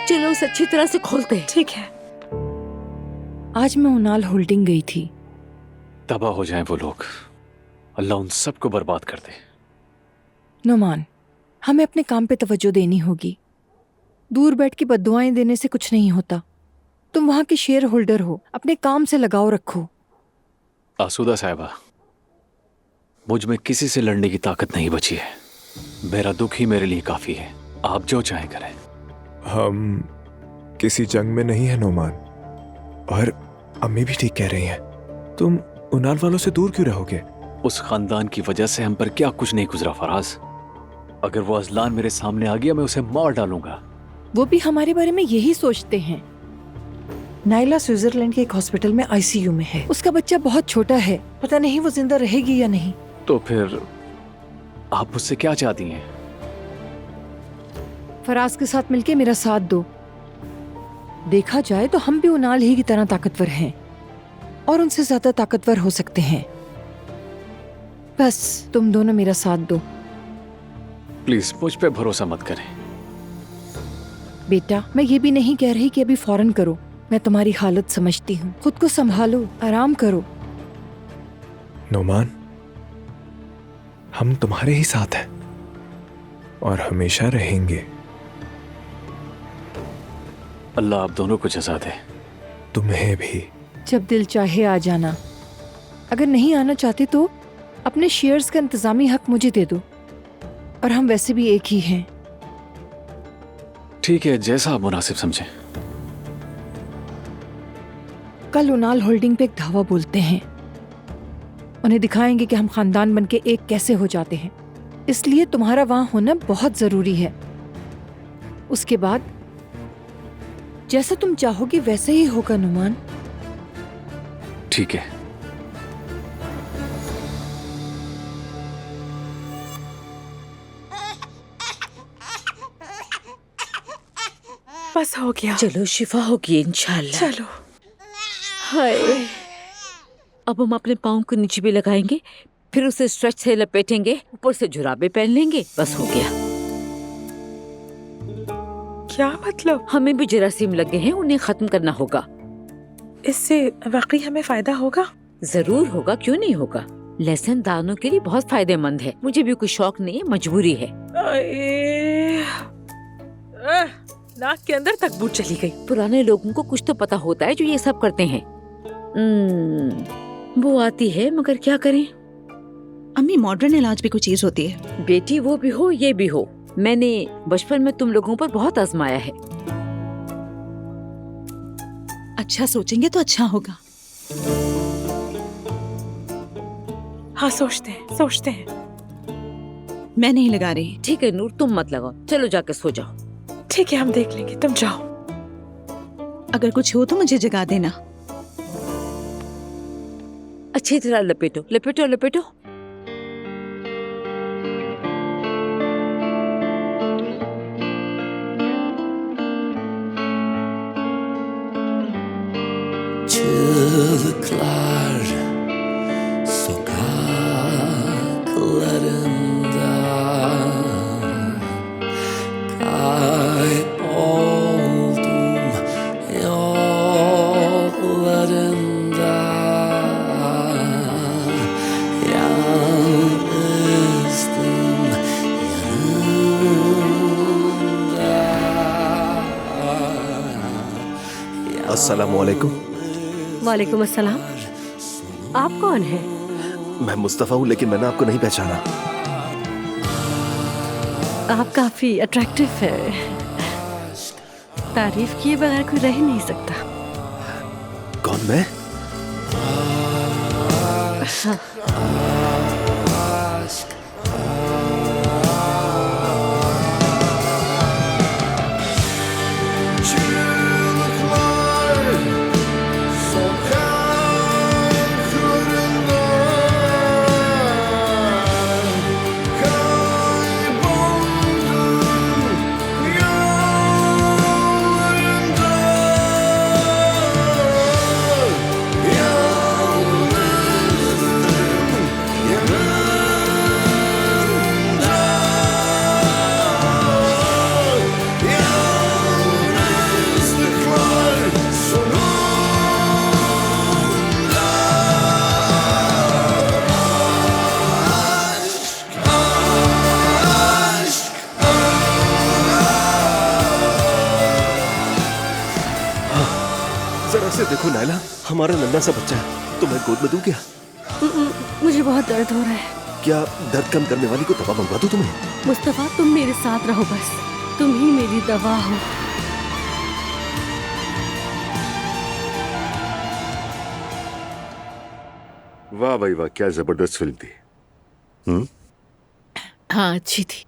चलो उसे अच्छी तरह से खोलते हैं। ठीक है। आज मैं उनाल होल्डिंग गई थी। तबाह हो जाएं वो लोग, अल्लाह उन सबको बर्बाद कर दे। नुमान, हमें अपने काम पे तवज्जो देनी होगी। दूर बैठ के बद्दुआएं देने से कुछ नहीं होता। तुम वहाँ के शेयर होल्डर हो, अपने काम से लगाव रखो। आसूदा साहिबा, मुझ में किसी से लड़ने की ताकत नहीं बची है। मेरा दुख ही मेरे लिए काफी है। आप जो चाहे करें। हम किसी जंग में नहीं है नोमान, और अम्मी भी ठीक कह रही हैं। तुम उनाल वालों से दूर क्यों रहोगे? उस खानदान की वजह से हम पर क्या कुछ नहीं गुजरा फराज। अगर वो अजलान मेरे सामने आ गया, मैं उसे मार डालूंगा। वो भी हमारे बारे में यही सोचते हैं। नाइला स्विट्जरलैंड के एक हॉस्पिटल में आईसीयू में है। उसका बच्चा बहुत छोटा है, पता नहीं वो जिंदा रहेगी या नहीं। तो फिर आप मुझसे क्या चाहती हैं? फराज के साथ मिलके मेरा साथ दो। देखा जाए तो हम भी उनाल ही की तरह ताकतवर हैं, और उनसे ज्यादा ताकतवर हो सकते हैं। बस तुम दोनों मेरा साथ दो। प्लीज मुझ पे भरोसा मत करें। बेटा, मैं ये भी नहीं कह रही कि अभी फौरन करो। मैं तुम्हारी हालत समझती हूँ। खुद को संभालो, आराम करो। नोमान, हम तुम्हारे ही साथ हैं और हमेशा रहेंगे। अल्लाह आप दोनों को जज़ा दे। तुम्हें भी। जब दिल चाहे आ जाना। अगर नहीं आना चाहते तो अपने शेयर्स का इंतजामी हक मुझे दे दो, और हम वैसे भी एक ही हैं। ठीक है, जैसा आप मुनासिब समझें। कल उनाल होल्डिंग पे एक धावा बोलते हैं। उन्हें दिखाएंगे कि हम खानदान बनके एक कैसे हो जाते हैं। इसलिए तुम्हारा वहां होना बहुत जरूरी है। उसके बाद जैसा तुम चाहोगे वैसे ही होगा नुमान। ठीक है। बस हो गया। चलो शिफा होगी इंशाल्लाह। चलो। हाय, अब हम अपने पाँव को नीचे भी लगाएंगे, फिर उसे स्ट्रेच से लपेटेंगे, ऊपर से जुराबे पहन लेंगे। बस हो गया। क्या मतलब? हमें भी जरासीम लगे हैं, उन्हें खत्म करना होगा। इससे वाकई हमें फायदा होगा? जरूर होगा, क्यों नहीं होगा। लहसुन दानों के लिए बहुत फायदेमंद है। मुझे भी कोई शौक नहीं है, मजबूरी है। नाक के अंदर तक बू चली गई। पुराने लोगों को कुछ तो पता होता है जो ये सब करते हैं। वो आती है, मगर क्या करें। अम्मी, मॉडर्न इलाज भी कोई चीज होती है। बेटी, वो भी हो ये भी हो, मैंने बचपन में तुम लोगों पर बहुत आजमाया है। अच्छा सोचेंगे तो अच्छा होगा। हाँ सोचते हैं। मैं नहीं लगा रही। ठीक है नूर, तुम मत लगाओ, चलो जाके सो जाओ। ठीक है, हम देख लेंगे, तुम जाओ। अगर कुछ हो तो मुझे जगा देना। अच्छी तरह लपेटो लपेटो लपेटो। Çığlıklar sokaklarında kayboldum yollarında yalnızdım yanında. अस्सलामुअलैकुम। वालेकुम अस्सलाम। आप कौन हैं? मैं मुस्तफ़ा हूँ, लेकिन मैंने आपको नहीं पहचाना। आप काफी अट्रैक्टिव हैं। तारीफ किए बगैर कोई रह ही नहीं सकता। कौन मैं? हाँ। जरा से देखो नायला, हमारा नन्हा सा बच्चा है, तुम्हें गोद में दूं क्या? मुझे बहुत दर्द हो रहा है। क्या दर्द कम करने वाली को दवा मंगवा दूं तुम्हें? मुस्तफा, तुम मेरे साथ रहो बस। तुम ही मेरी दवा हो। वाह भाई वाह, क्या जबरदस्त फिल्म थी। हाँ अच्छी थी।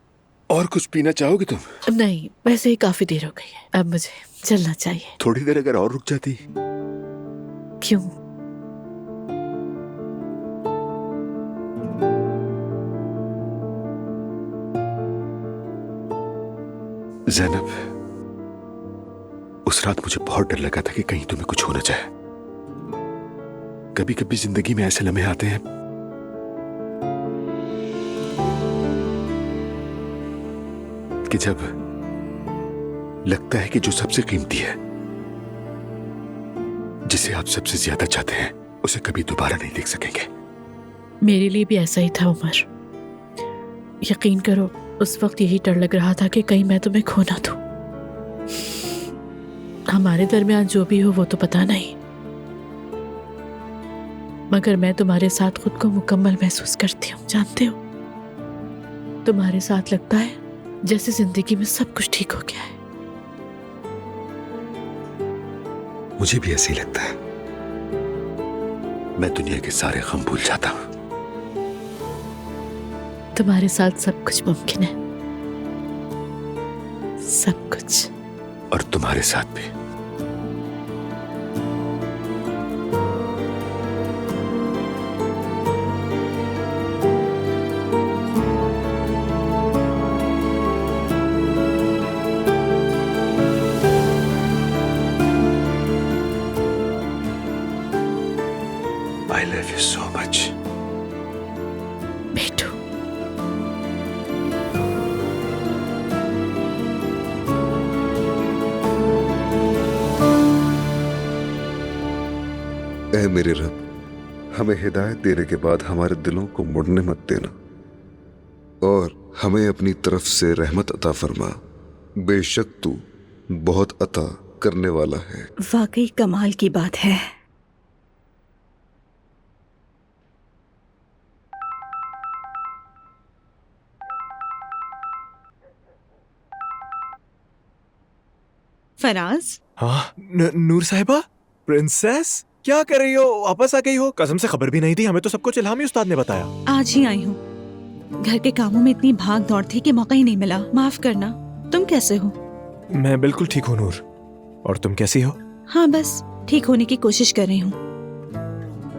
और कुछ पीना चाहोगे तुम? नहीं, वैसे ही काफी देर हो गई है, अब मुझे चलना चाहिए। थोड़ी देर अगर और रुक जाती। क्यों? ज़ैनब, उस रात मुझे बहुत डर लगा था कि कहीं तुम्हें कुछ हो न जाए। कभी कभी जिंदगी में ऐसे लम्हे आते हैं कि जब लगता है कि जो सबसे कीमती है, जिसे आप सबसे ज्यादा चाहते हैं, उसे कभी दोबारा नहीं देख सकेंगे। मेरे लिए भी ऐसा ही था उमर। यकीन करो, उस वक्त यही डर लग रहा था कि कहीं मैं तुम्हें खो ना दूं। हमारे दरमियान जो भी हो वो तो पता नहीं, मगर मैं तुम्हारे साथ खुद को मुकम्मल महसूस करती हूँ। जानते हो, तुम्हारे साथ लगता है जैसे जिंदगी में सब कुछ ठीक हो गया है। मुझे भी ऐसे ही लगता है। मैं दुनिया के सारे गम भूल जाता हूँ। तुम्हारे साथ सब कुछ मुमकिन है, सब कुछ। और तुम्हारे साथ भी। I love you so much. बेटू, ऐ मेरे रब, हमें हिदायत देने के बाद हमारे दिलों को मुड़ने मत देना और हमें अपनी तरफ से रहमत अता फरमा। बेशक तू बहुत अता करने वाला है। वाकई कमाल की बात है। फराज, हाँ, नूर साहिबा, प्रिंसेस, क्या कर रही हो? वापस आ गई हो? कसम से खबर भी नहीं थी, हमें तो सब कुछ इल्हामी उस्ताद ने बताया। आज ही आई हूँ। घर के कामों में इतनी भाग दौड़ थी कि मौका ही नहीं मिला। माफ करना। तुम कैसे हो? मैं बिल्कुल ठीक हूँ नूर। और तुम कैसी हो? हाँ, बस ठीक होने की कोशिश कर रही हूँ।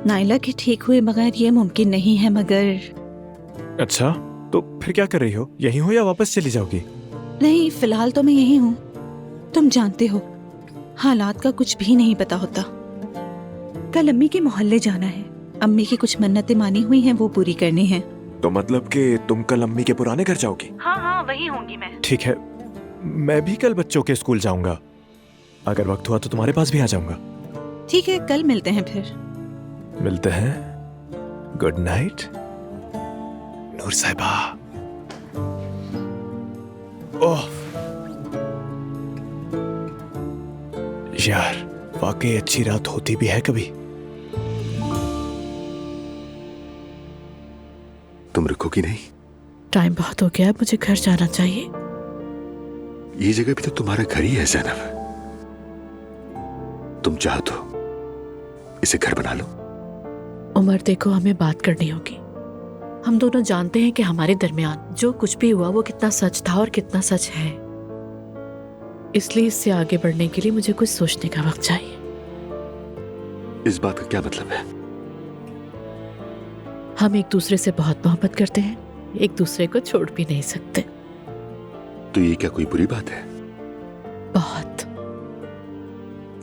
नाइला के ठीक हुए बगैर ये मुमकिन नहीं है, मगर अच्छा, तो फिर क्या कर रही हो? यहीं हो या वापस चली जाओगी? नहीं, फिलहाल तो मैं यही हूँ। तुम जानते हो, हालात का कुछ भी नहीं पता होता। कल अम्मी के मोहल्ले जाना है। अम्मी की कुछ मन्नतें मानी हुई हैं, वो पूरी करनी है। तो मतलब कि तुम कल अम्मी के पुराने घर जाओगी? हाँ हाँ, वही होंगी मैं। ठीक है, मैं भी कल बच्चों के स्कूल जाऊंगा। अगर वक्त हुआ तो तुम्हारे पास भी आ जाऊंगा। ठीक है, कल मिलते हैं फिर। मिलते हैं। गुड नाइट नूर साहिबा। ओह यार, वाकई अच्छी रात होती भी है कभी। तुम रुकोगी नहीं? टाइम बहुत हो गया है, मुझे घर जाना चाहिए। ये जगह भी तो तुम्हारा घर ही है ज़ैनब। तुम चाहो तो इसे घर बना लो। उमर देखो, हमें बात करनी होगी। हम दोनों जानते हैं कि हमारे दरमियान जो कुछ भी हुआ वो कितना सच था और कितना सच है। इसलिए इससे आगे बढ़ने के लिए मुझे कुछ सोचने का वक्त चाहिए। इस बात का क्या मतलब है? हम एक दूसरे से बहुत मोहब्बत करते हैं, एक दूसरे को छोड़ भी नहीं सकते। तो ये क्या कोई बुरी बात है? बहुत।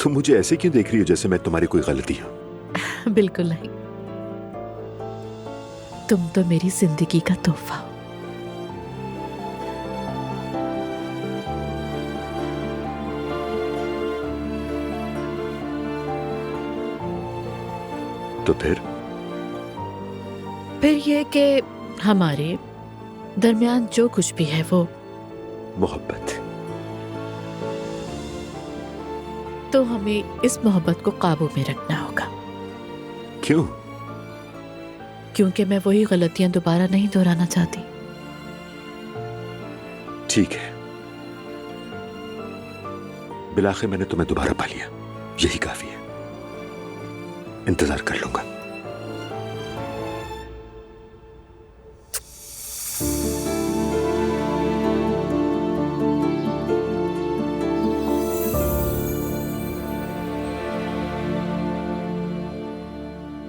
तुम मुझे ऐसे क्यों देख रही हो जैसे मैं तुम्हारी कोई गलती हूं? बिल्कुल नहीं, तुम तो मेरी जिंदगी का तोहफा हो। तो फिर ये कि हमारे दरमियान जो कुछ भी है वो मोहब्बत। तो हमें इस मोहब्बत को काबू में रखना होगा। क्यों? क्योंकि मैं वही गलतियां दोबारा नहीं दोहराना चाहती। ठीक है, बिलाखिर मैंने तुम्हें दोबारा पा लिया, यही काफी है। इंतजार कर लूंगा।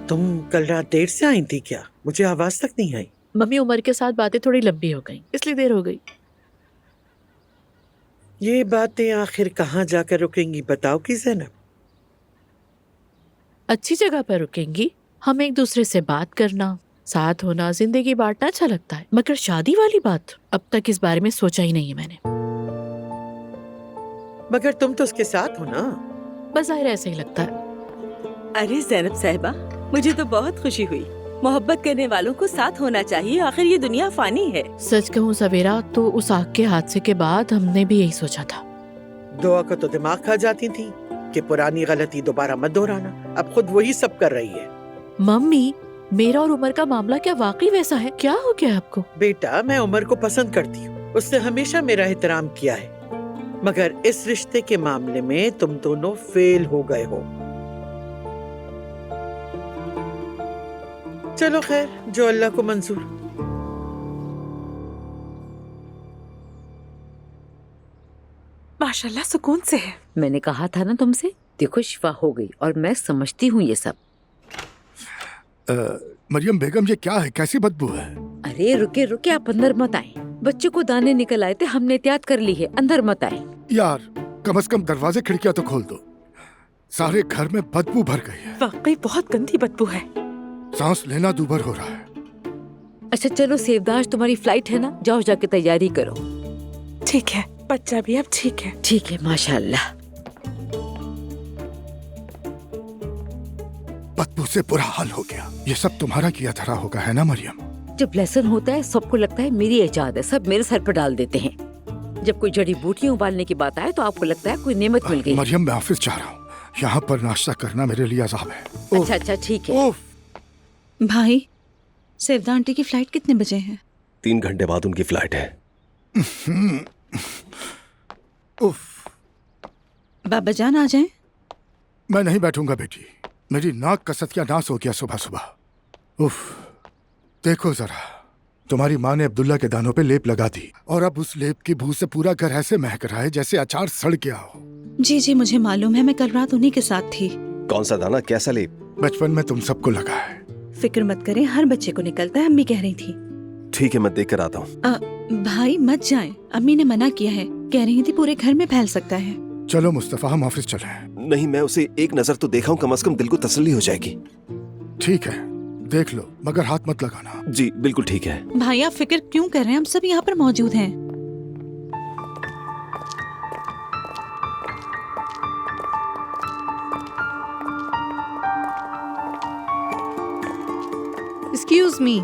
तुम कल रात देर से आई थी क्या? मुझे आवाज तक नहीं आई। मम्मी, उमर के साथ बातें थोड़ी लंबी हो गई, इसलिए देर हो गई। ये बातें आखिर कहाँ जाकर रुकेंगी बताओ कि ज़ैनब? अच्छी जगह पर रुकेंगी। हम एक दूसरे से बात करना, साथ होना, जिंदगी बांटना अच्छा लगता है, मगर शादी वाली बात अब तक इस बारे में सोचा ही नहीं है मैंने। मगर तुम तो उसके साथ हो ना? बज़ाहिर ऐसे ही लगता है। अरे ज़ैनब साहिबा, मुझे तो बहुत खुशी हुई। मोहब्बत करने वालों को साथ होना चाहिए, आखिर ये दुनिया फानी है। सच कहूँ सवेरा, तो उस आग के हादसे के बाद हमने भी यही सोचा था। दुआ को तो दिमाग खा जाती थी कि पुरानी गलती दोबारा मत दोहराना। अब खुद वही सब कर रही है। मम्मी, मेरा और उमर का मामला क्या वाकई वैसा है? क्या हो गया आपको? बेटा, मैं उमर को पसंद करती हूँ, उसने हमेशा मेरा एहतराम किया है, मगर इस रिश्ते के मामले में तुम दोनों फेल हो गए हो। चलो खैर, जो अल्लाह को मंजूर। माशाल्लाह, सुकून से है। मैंने कहा था ना तुमसे, देखो शिफा हो गई और मैं समझती हूँ ये सब। मरियम बेगम, ये क्या है? कैसी बदबू है? अरे रुके रुके, आप अंदर मत आए। बच्चों को दाने निकल आए थे, हमने एहतियात कर ली है, अंदर मत आए। यार, कम से कम दरवाजे खिड़कियां तो खोल दो। सारे घर में बदबू भर गई है। वाकई बहुत गंदी बदबू है। सांस लेना दूभर हो रहा है। अच्छा चलो सेवदाश, तुम्हारी फ्लाइट है ना, जाओ जाके तैयारी करो। ठीक है, बच्चा भी अब ठीक है। ठीक है, माशाल्लाह। बदबू से बुरा हाल हो गया। ये सब तुम्हारा किया धरा होगा, है ना मरियम? जब लेसन होता है सबको लगता है मेरी इजाद है, सब मेरे सर पर डाल देते हैं। जब कोई जड़ी बूटियां उबालने की बात आए तो आपको लगता है कोई नेमत मिल गई। मरियम, मैं ऑफिस जा रहा हूँ, यहाँ पर नाश्ता करना मेरे लिए अजाब है। अच्छा अच्छा ठीक है। भाई, सेवदा आंटी की फ्लाइट कितने बजे है? 3 घंटे बाद उनकी फ्लाइट है। बाबा जान आ जाएं? मैं नहीं बैठूंगा बेटी, मेरी नाक का सतिया नाश हो गया सुबह सुबह। उफ, देखो जरा, तुम्हारी माँ ने अब्दुल्ला के दानों पे लेप लगा दी और अब उस लेप की बू से पूरा घर ऐसे महक रहा है जैसे अचार सड़ गया हो। जी जी मुझे मालूम है, मैं कल रात उन्हीं के साथ थी। कौन सा दाना, कैसा लेप? बचपन में तुम सबको लगा है। फिक्र मत करें, हर बच्चे को निकलता है, अम्मी कह रही थी। ठीक है, मैं देख कर आता हूँ। भाई मत जाएं, अम्मी ने मना किया है, कह रही थी पूरे घर में फैल सकता है। चलो मुस्तफा, हम ऑफिस चले। नहीं, मैं उसे एक नजर तो देखा हूँ, कम से कम दिल को तसल्ली हो जाएगी। ठीक है, देख लो, मगर हाथ मत लगाना। जी बिल्कुल ठीक है। भाई आप फिक्र क्यों कर रहे हैं, हम सब यहाँ पर मौजूद हैं। Excuse me.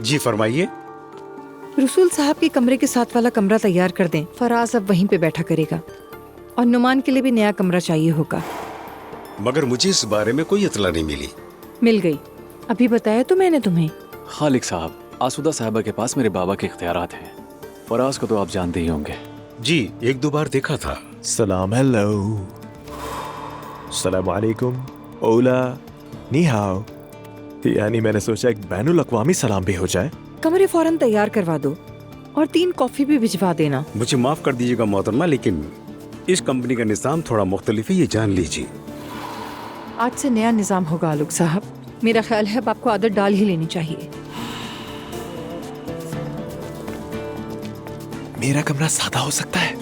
जी फरमाइए। रसूल साहब के कमरे के साथ वाला कमरा तैयार कर दें, फराज अब वहीं पे बैठा करेगा। और नुमान के लिए भी नया कमरा चाहिए होगा। मगर मुझे इस बारे में कोई इतला नहीं मिली। मिल गई, अभी बताया तो मैंने तुम्हें। खालिक साहब, आसूदा साहिबा के पास मेरे बाबा के इख्तियारात हैं। फराज को तो आप जानते ही होंगे। जी, एक दो बार देखा था। सलाम, हेलो, सलाम वालेकुम, ओला, नी हाओ। यानी मैंने सोचा एक बैनुल अक़वामी सलाम भी हो जाए। कमरे फौरन तैयार करवा दो और 3 कॉफी भी भिजवा देना। मुझे माफ कर दीजिएगा मोहतरमा, लेकिन इस कंपनी का निज़ाम थोड़ा मुख्तलिफ है, ये जान लीजिए। आज से नया निजाम होगा आलूक साहब। मेरा ख्याल है अब आपको आदत डाल ही लेनी चाहिए। मेरा कमरा सादा हो सकता है।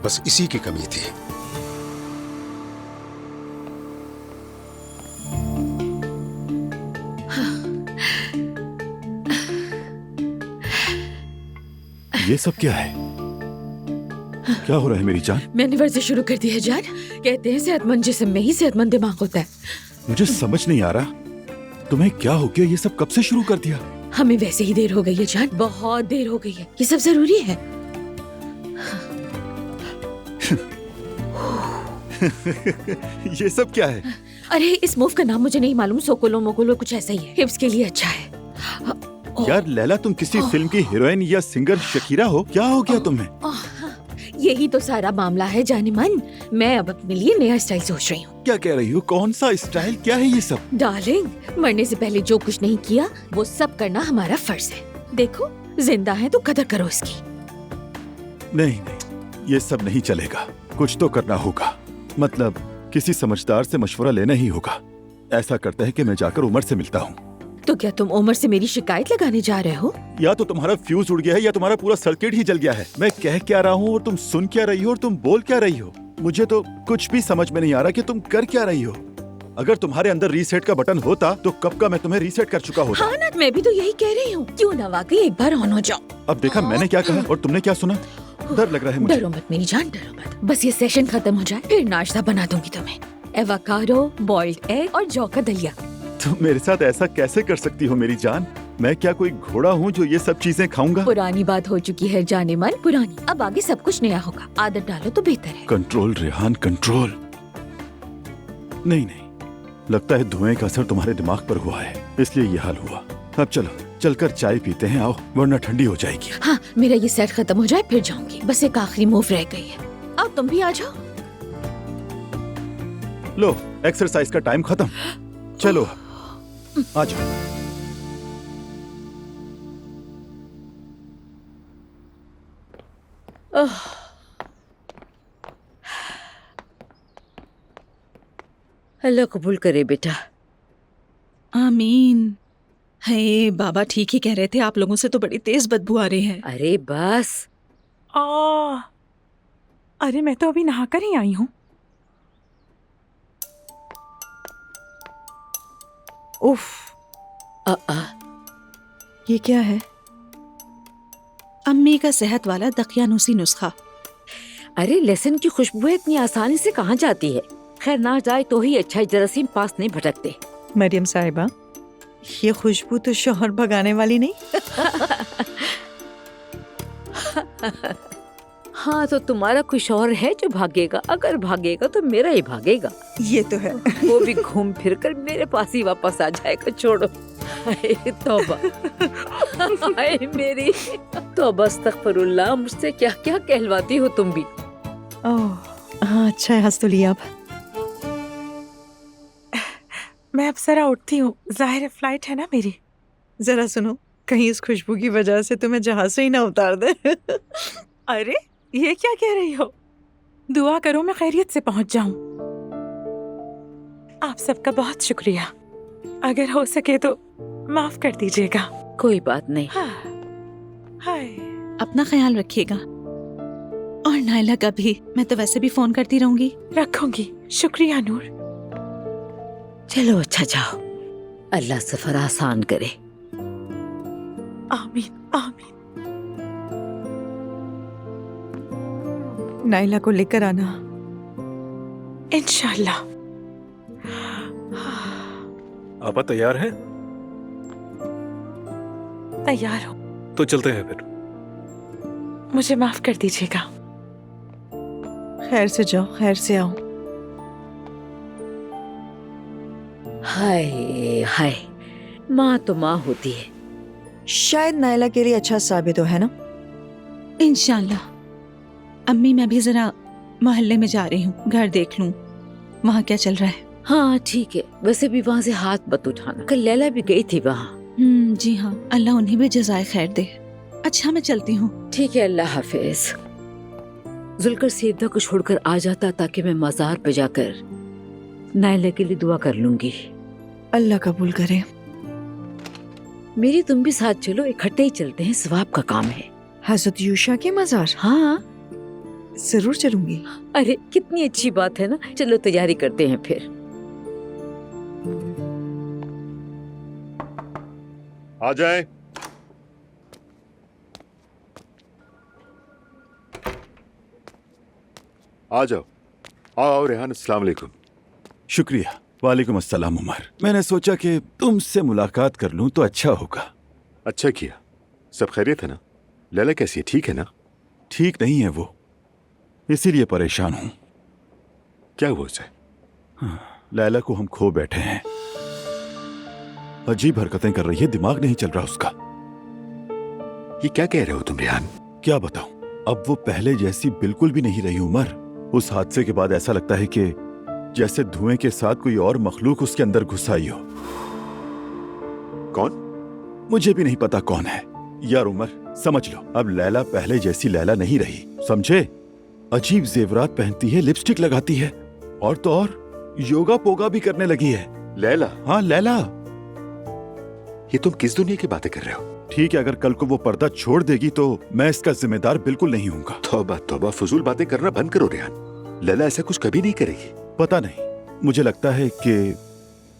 बस इसी की कमी थी। ये सब क्या है? क्या हो रहा है मेरी जान? मैंने वर्जिश शुरू कर दी है जान। कहते हैं सेहतमंद जिस्म में ही सेहतमंद दिमाग होता है। मुझे समझ नहीं आ रहा, तुम्हें क्या हो गया? ये सब कब से शुरू कर दिया? हमें वैसे ही देर हो गई है जान, बहुत देर हो गई है। ये सब जरूरी है। ये सब क्या है? अरे इस मूव का नाम मुझे नहीं मालूम, सोकोलो मोकोलो कुछ ऐसा ही है। हिप्स के लिए अच्छा है। यार लैला, तुम किसी फिल्म की हीरोइन या सिंगर शकीरा हो? क्या हो गया तुम्हें? यही तो सारा मामला है जाने मन। मैं अब अपने लिए नया स्टाइल सोच रही हूँ। क्या कह रही हो? कौन सा स्टाइल? क्या है ये सब? डार्लिंग, मरने से पहले जो कुछ नहीं किया वो सब करना हमारा फर्ज है। देखो जिंदा है तो कदर करो इसकी। नहीं नहीं, ये सब नहीं चलेगा। कुछ तो करना होगा। मतलब किसी समझदार से मशवरा लेना ही होगा। ऐसा करता है कि मैं जाकर उमर से मिलता हूँ। तो क्या तुम उमर से मेरी शिकायत लगाने जा रहे हो? या तो तुम्हारा फ्यूज उड़ गया है या तुम्हारा पूरा सर्किट ही जल गया है। मैं कह क्या रहा हूँ और तुम सुन क्या रही हो और तुम बोल क्या रही हो? मुझे तो कुछ भी समझ में नहीं आ रहा कि तुम कर क्या रही हो। अगर तुम्हारे अंदर रीसेट का बटन होता तो कब का मैं तुम्हें रीसेट कर चुका होता। हाँ ना, मैं भी तो यही कह रही हूँ। क्यों ना वाकई एक बार ऑन हो जाओ। अब देखा मैंने क्या कहा और तुमने क्या सुना? डर लग रहा है मुझे। डरो मत मेरी जान, डरो मत। बस ये सेशन खत्म हो जाए फिर नाश्ता बना दूंगी तुम्हें। एवोकाडो, बॉइल्ड एग और जौ का दलिया। तुम मेरे साथ ऐसा कैसे कर सकती हो मेरी जान? मैं क्या कोई घोड़ा हूँ जो ये सब चीजें खाऊंगा? पुरानी बात हो चुकी है जाने मन, पुरानी। अब आगे सब कुछ नया होगा। आदत डालो तो बेहतर है। Control Rehan, control. नहीं नहीं, लगता है धुएं का असर तुम्हारे दिमाग पर हुआ है, इसलिए ये हाल हुआ। अब चलो चलकर चाय पीते हैं, आओ, वरना ठंडी हो जाएगी। हाँ, मेरा ये सेट खत्म हो जाए फिर जाऊंगी। बस एक आखिरी मूव रह गई है। अब तुम भी आ जाओ। लो, एक्सरसाइज का टाइम खत्म। चलो आ जाओ। अल्लाह कबूल करे बेटा। आमीन। हे बाबा, ठीक ही कह रहे थे, आप लोगों से तो बड़ी तेज बदबू आ रही है। अरे बस। अरे मैं तो अभी नहाकर ही आई हूँ। उफ, ये क्या है? अम्मी का सेहत वाला दकियानुसी नुस्खा। अरे लहसुन की खुशबू इतनी आसानी से कहाँ जाती है? खैर ना जाए तो ही अच्छा, जरासीम पास नहीं भटकते। मरियम साहिबा, ये खुशबू तो शौहर भगाने वाली नहीं। हाँ तो तुम्हारा कोई शौहर है जो भागेगा? अगर भागेगा तो मेरा ही भागेगा। ये तो है। वो भी घूम फिर कर मेरे पास ही वापस आ जाएगा। छोड़ो। हाय तौबा, हाय मेरी तौबा, अस्तगफिरुल्लाह, मुझसे क्या क्या कहलवाती हो तुम भी। ओह हाँ, अच्छा है, हंस तो लिया अब। मैं अब जरा उठती हूँ, जाहिर है फ्लाइट है ना मेरी। जरा सुनो, कहीं इस खुशबू की वजह से तुम्हें जहाज से ही ना उतार दे। अरे ये क्या कह रही हो? दुआ करो मैं खैरियत से पहुंच जाऊं। आप सबका बहुत शुक्रिया। अगर हो सके तो माफ कर दीजिएगा। कोई बात नहीं। हाय। अपना ख्याल रखिएगा, और नायला का भी। मैं तो वैसे भी फोन करती रहूंगी। रखूंगी। शुक्रिया नूर। चलो अच्छा जाओ, अल्लाह सफर आसान करे। आमीन आमीन। नाइला को लेकर आना। इंशाल्लाह। आपा तैयार हैं? तैयार हो? तो चलते हैं फिर। मुझे माफ कर दीजिएगा। खैर से जाओ, खैर से आओ। हाय हाय, माँ तो माँ होती है। शायद नाइला के लिए अच्छा साबित हो, है ना? इंशाल्लाह। अम्मी, मैं भी जरा मोहल्ले में जा रही हूँ, घर देख लूँ वहाँ क्या चल रहा है। हाँ ठीक है, वैसे भी वहाँ से हाथ मत उठाना, कल लैला भी गई थी वहाँ। जी हाँ, अल्लाह उन्हें भी जज़ाए खैर दे। अच्छा मैं चलती हूँ। ठीक है, अल्लाह हाफिज। जुल्कर सीधा को छोड़कर आ जाता ताकि मैं मज़ार पे जाकर नाइला के लिए दुआ कर लूंगी। अल्लाह कबूल करे। मेरी तुम भी साथ चलो, इकट्ठे ही चलते हैं, सवाब का काम है। हजरत यूशा के मज़ार? हाँ जरूर चलूंगी। अरे कितनी अच्छी बात है ना, चलो तैयारी करते हैं फिर। आ जाए। आ जाओ, आओ रेहान, अस्सलाम वालेकुम। शुक्रिया। वालेकुम अस्सलाम उमर। मैंने सोचा कि तुमसे मुलाकात कर लूं तो अच्छा होगा। अच्छा किया। सब खैरियत है ना? लैला कैसी है, ठीक है ना? ठीक नहीं है वो, इसीलिए परेशान हूं। क्या हुआ उसे? लैला को हम खो बैठे हैं। अजीब हरकतें कर रही है, दिमाग नहीं चल रहा उसका। ये क्या कह रहे हो तुम रेहान? क्या बताऊं, अब वो पहले जैसी बिल्कुल भी नहीं रही उमर। उस हादसे के बाद ऐसा लगता है कि जैसे धुएं के साथ कोई और मखलूक उसके अंदर घुस आई हो। कौन? मुझे भी नहीं पता कौन है यार उमर। समझ लो, अब लैला पहले जैसी लैला नहीं रही, समझे? अजीब जेवरात पहनती है, लिपस्टिक लगाती है, और तो और योगा पोगा भी करने लगी है। लैला? हाँ लैला। ये तुम किस दुनिया की बातें कर रहे हो? ठीक है, अगर कल को वो पर्दा छोड़ देगी तो मैं इसका जिम्मेदार बिल्कुल नहीं हूँगा। तौबा तौबा, फजूल बातें करना बंद करो रेहान। लैला ऐसा कुछ कभी नहीं करेगी। पता नहीं, मुझे लगता है कि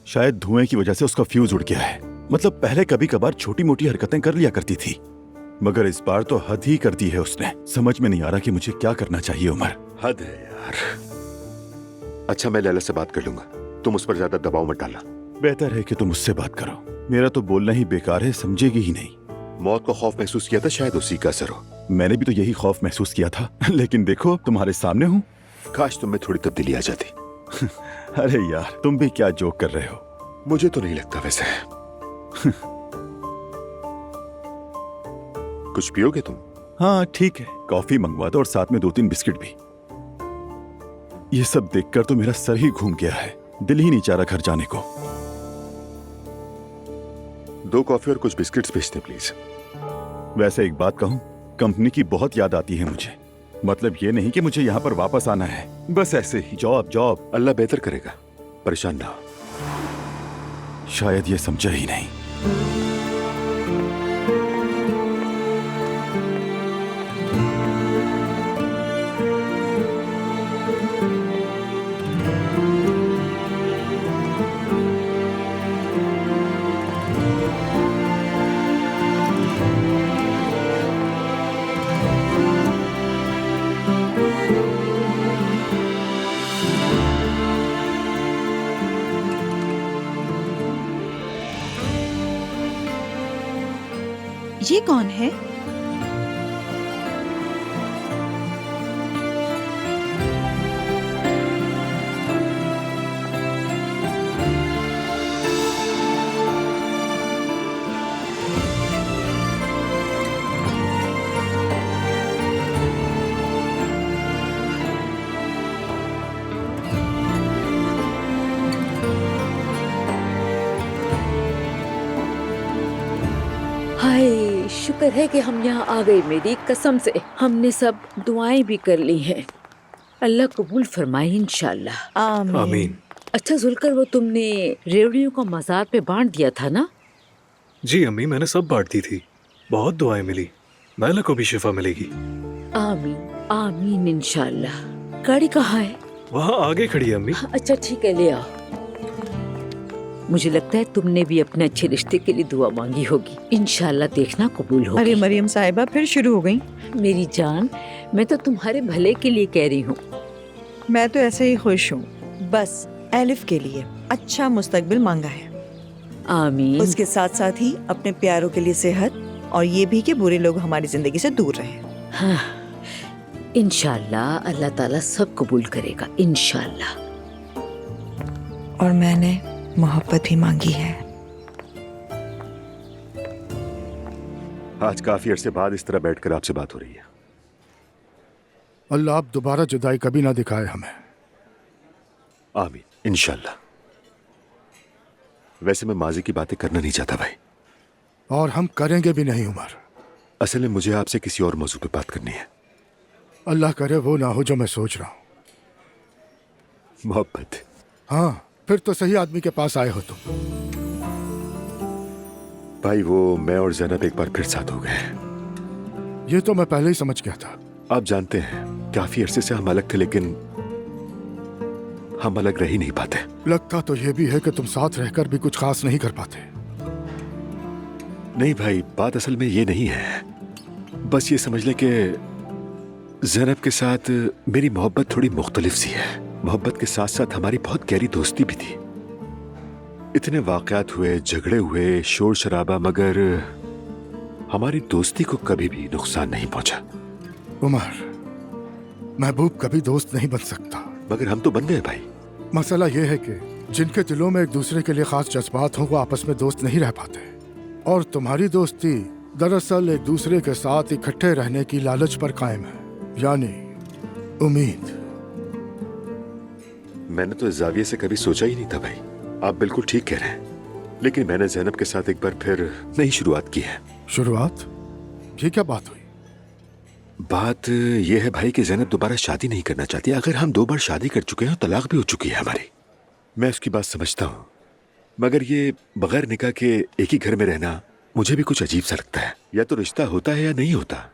शायद धुएं की वजह से उसका फ्यूज उड़ गया है। मतलब पहले कभी कभार छोटी मोटी हरकतें कर लिया करती थी, मगर इस बार तो हद ही कर दी है उसने। समझ में नहीं आ रहा कि मुझे क्या करना चाहिए उमर। हद है यार। अच्छा, मैं लैला से बात कर लूंगा, तुम उस पर ज्यादा दबाव मत डालना। बेहतर है कि तुम उससे बात करो, मेरा तो बोलना ही बेकार है, समझेगी ही नहीं। मौत को खौफ महसूस किया था, शायद उसी का असर हो। मैंने भी तो यही खौफ महसूस किया था, लेकिन देखो तुम्हारे सामने हूँ। काश तुम में थोड़ी तब्दीली आ जाती। अरे यार, तुम भी क्या जोक कर रहे हो? मुझे तो नहीं लगता वैसे। कुछ पियोगे तुम? हाँ ठीक है, कॉफी मंगवा दो और साथ में 2-3 बिस्किट भी। ये सब देखकर तो मेरा सर ही घूम गया है, दिल ही नहीं चाह रहा घर जाने को। 2 कॉफी और कुछ बिस्किट्स भेज दे प्लीज। वैसे एक बात कहूं, कंपनी की बहुत याद आती है मुझे। मतलब ये नहीं कि मुझे यहाँ पर वापस आना है, बस ऐसे ही जॉब जॉब। अल्लाह बेहतर करेगा, परेशान ना हो। शायद ये समझा ही नहीं। ये कौन है? शुक्र है कि हम यहाँ आ गए, मेरी कसम से। हमने सब दुआएं भी कर ली हैं। अल्लाह कबूल फरमाए इंशाल्लाह। आमीन। अच्छा जुल्कर, वो तुमने रेवड़ियों को मज़ार पे बांट दिया था ना? जी अम्मी, मैंने सब बांट दी थी। बहुत दुआएं मिली। नायला को भी शिफा मिलेगी। आमीन आमीन इंशाल्लाह। गाड़ी कहाँ है? वहाँ आगे खड़ी है अम्मी। अच्छा ठीक है, ले आओ। मुझे लगता है तुमने भी अपने अच्छे रिश्ते के लिए दुआ मांगी होगी। इंशाल्लाह देखना कबूल होगी। अरे मरियम साहिबा फिर शुरू हो गई। मेरी जान, मैं तो तुम्हारे भले के लिए कह रही हूँ। मैं तो ऐसे ही खुश हूँ, बस एलिफ के लिए अच्छा मुस्तकबिल मांगा है। आमीन। उसके साथ साथ ही अपने प्यारों के लिए सेहत, और ये भी कि बुरे लोग हमारी जिंदगी से दूर रहें। हाँ, इंशाल्लाह अल्लाह ताला सब कबूल करेगा इंशाल्लाह। और मैंने मोहब्बत भी मांगी है। आज काफी अरसे बाद इस तरह बैठकर आपसे बात हो रही है। अल्लाह आप दोबारा जुदाई कभी ना दिखाए हमें। आमीन इंशाल्लाह। वैसे मैं माजी की बातें करना नहीं चाहता भाई, और हम करेंगे भी नहीं उमर। असल में मुझे आपसे किसी और मौजू पे बात करनी है। अल्लाह करे वो ना हो जो मैं सोच रहा हूँ। मोहब्बत। हाँ, फिर तो सही आदमी के पास आए हो तुम। भाई वो मैं और जैनब एक बार फिर साथ हो गए। ये तो मैं पहले ही समझ गया था। आप जानते हैं काफी अरसे से हम अलग थे, लेकिन हम अलग रह ही नहीं पाते। लगता तो ये भी है कि तुम साथ रहकर भी कुछ खास नहीं कर पाते। नहीं भाई, बात असल में ये नहीं है। बस ये समझ ले कि जैनब के साथ मेरी मोहब्बत थोड़ी मुख्तलिफ सी है। मोहब्बत के साथ साथ हमारी बहुत गहरी दोस्ती भी थी। इतने वाक़यात हुए, झगड़े हुए, शोर शराबा, मगर हमारी दोस्ती को कभी भी नुकसान नहीं पहुंचा। उमर, महबूब कभी दोस्त नहीं बन सकता। मगर हम तो बन गए भाई। मसला ये है कि जिनके दिलों में एक दूसरे के लिए खास जज्बात हों वो आपस में दोस्त नहीं रह पाते। और तुम्हारी दोस्ती दरअसल एक दूसरे के साथ इकट्ठे रहने की लालच पर कायम है, यानी उम्मीद। मैंने तो इस जाविये से कभी सोचा ही नहीं था भाई। आप बिल्कुल ठीक कह रहे हैं, लेकिन मैंने जैनब के साथ एक बार फिर नई शुरुआत की है। शुरुआत? ये क्या बात हुई? बात यह है भाई कि जैनब दोबारा शादी नहीं करना चाहती। अगर हम 2 बार शादी कर चुके हैं, तलाक भी हो चुकी है हमारी। मैं उसकी बात समझता हूँ, मगर ये बगैर निकाह के एक ही घर में रहना मुझे भी कुछ अजीब सा लगता है। या तो रिश्ता होता है या नहीं होता।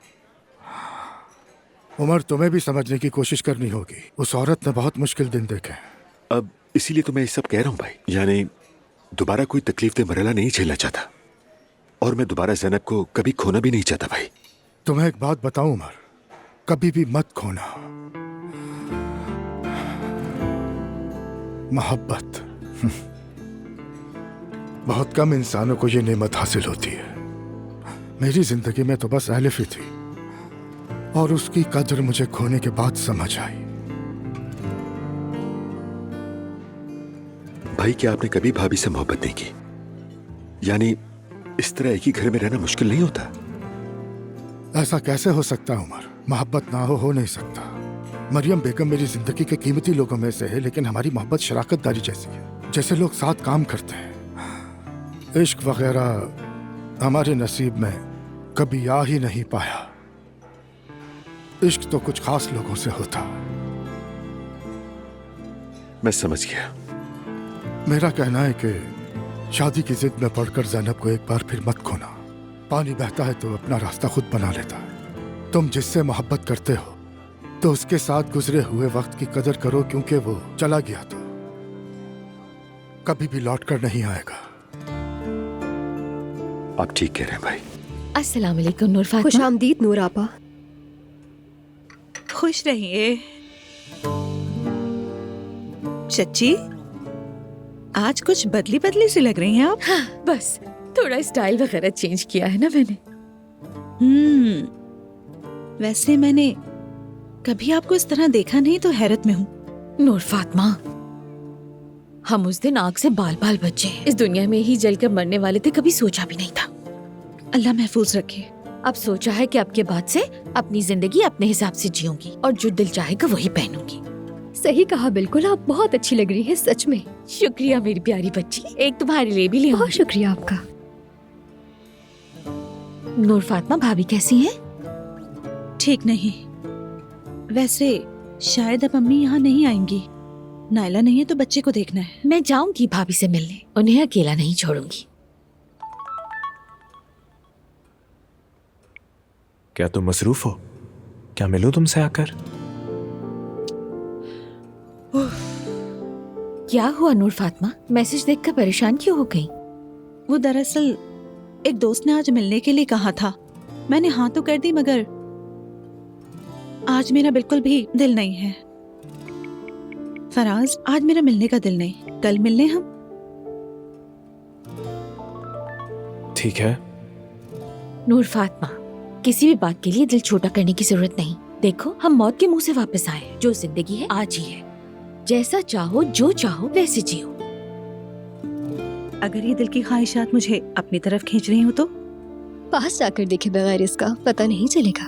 उमर, तुम्हें भी समझने की कोशिश करनी होगी। उस औरत ने बहुत मुश्किल दिन देखे। अब इसीलिए तो मैं ये सब कह रहा हूँ भाई। यानी दोबारा कोई तकलीफ दे मरहला नहीं झेलना चाहता, और मैं दोबारा जैनब को कभी खोना भी नहीं चाहता भाई। तुम्हें एक बात बताऊं उमर, कभी भी मत खोना मोहब्बत। बहुत कम इंसानों को ये नेमत हासिल होती है। मेरी जिंदगी में तो बस एलिफ ही थी, और उसकी कदर मुझे खोने के बाद समझ आई। भाई क्या आपने कभी भाभी से मोहब्बत नहीं की? यानी इस तरह एक ही घर में रहना मुश्किल नहीं होता? ऐसा कैसे हो सकता है उमर? मोहब्बत ना हो नहीं सकता। मरियम बेगम मेरी जिंदगी के कीमती लोगों में से है, लेकिन हमारी मोहब्बत शराकतदारी जैसी है। जैसे लोग साथ काम करते हैं। इश्क वगैरह हमारे नसीब में कभी आ ही नहीं पाया। इश्क तो कुछ खास लोगों से होता। मैं समझ गया। मेरा कहना है कि शादी की जिद में पड़कर जैनब को एक बार फिर मत खोना। पानी बहता है तो अपना रास्ता खुद बना लेता है। तुम जिससे मोहब्बत करते हो तो उसके साथ गुजरे हुए वक्त की कदर करो, क्योंकि वो चला गया तो कभी भी लौट कर नहीं आएगा। आप ठीक कह रहे हैं भाई। अस्सलाम वालेकुम नूर फातिमा। खुशामदीद नूर आपा। खुश रहिए। चच्ची, आज कुछ बदली बदली सी लग रही हैं आप। हाँ, बस थोड़ा स्टाइल वगैरह चेंज किया है ना मैंने। वैसे मैंने कभी आपको इस तरह देखा नहीं, तो हैरत में हूँ। नूर फातिमा, हम उस दिन आग से बाल बाल बचे। इस दुनिया में ही जलकर मरने वाले थे, कभी सोचा भी नहीं था। अल्लाह महफूज रखे। अब सोचा है कि अब के बाद से अपनी जिंदगी अपने हिसाब से जीऊंगी, और जो दिल चाहेगा वही पहनूंगी। सही कहा, बिल्कुल आप बहुत अच्छी लग रही है, सच में। शुक्रिया मेरी प्यारी बच्ची। एक तुम्हारे लिए भी ले। बहुत शुक्रिया आपका। नूर फातिमा भाभी कैसी हैं? ठीक नहीं। वैसे शायद अब अम्मी यहाँ नहीं आएंगी। नायला नहीं है तो बच्चे को देखना है। मैं जाऊंगी भाभी से मिलने, उन्हें अकेला नहीं छोड़ूंगी। क्या तुम मसरूफ हो? क्या मिलूं तुमसे आकर? क्या हुआ नूर फातिमा, मैसेज देखकर परेशान क्यों हो गई? वो दरअसल एक दोस्त ने आज मिलने के लिए कहा था। मैंने हाँ तो कर दी, मगर आज मेरा बिल्कुल भी दिल नहीं है। फराज, आज मेरा मिलने का दिल नहीं, कल मिलने हम। ठीक है। नूर फातिमा, किसी भी बात के लिए दिल छोटा करने की जरूरत नहीं। देखो, हम मौत के मुंह से वापस आए। जो जिंदगी है आज ही है। जैसा चाहो, जो चाहो वैसे जियो। अगर ये दिल की ख्वाहिशात मुझे अपनी तरफ खींच रही हो तो पास जाकर देखे बगैर इसका पता नहीं चलेगा।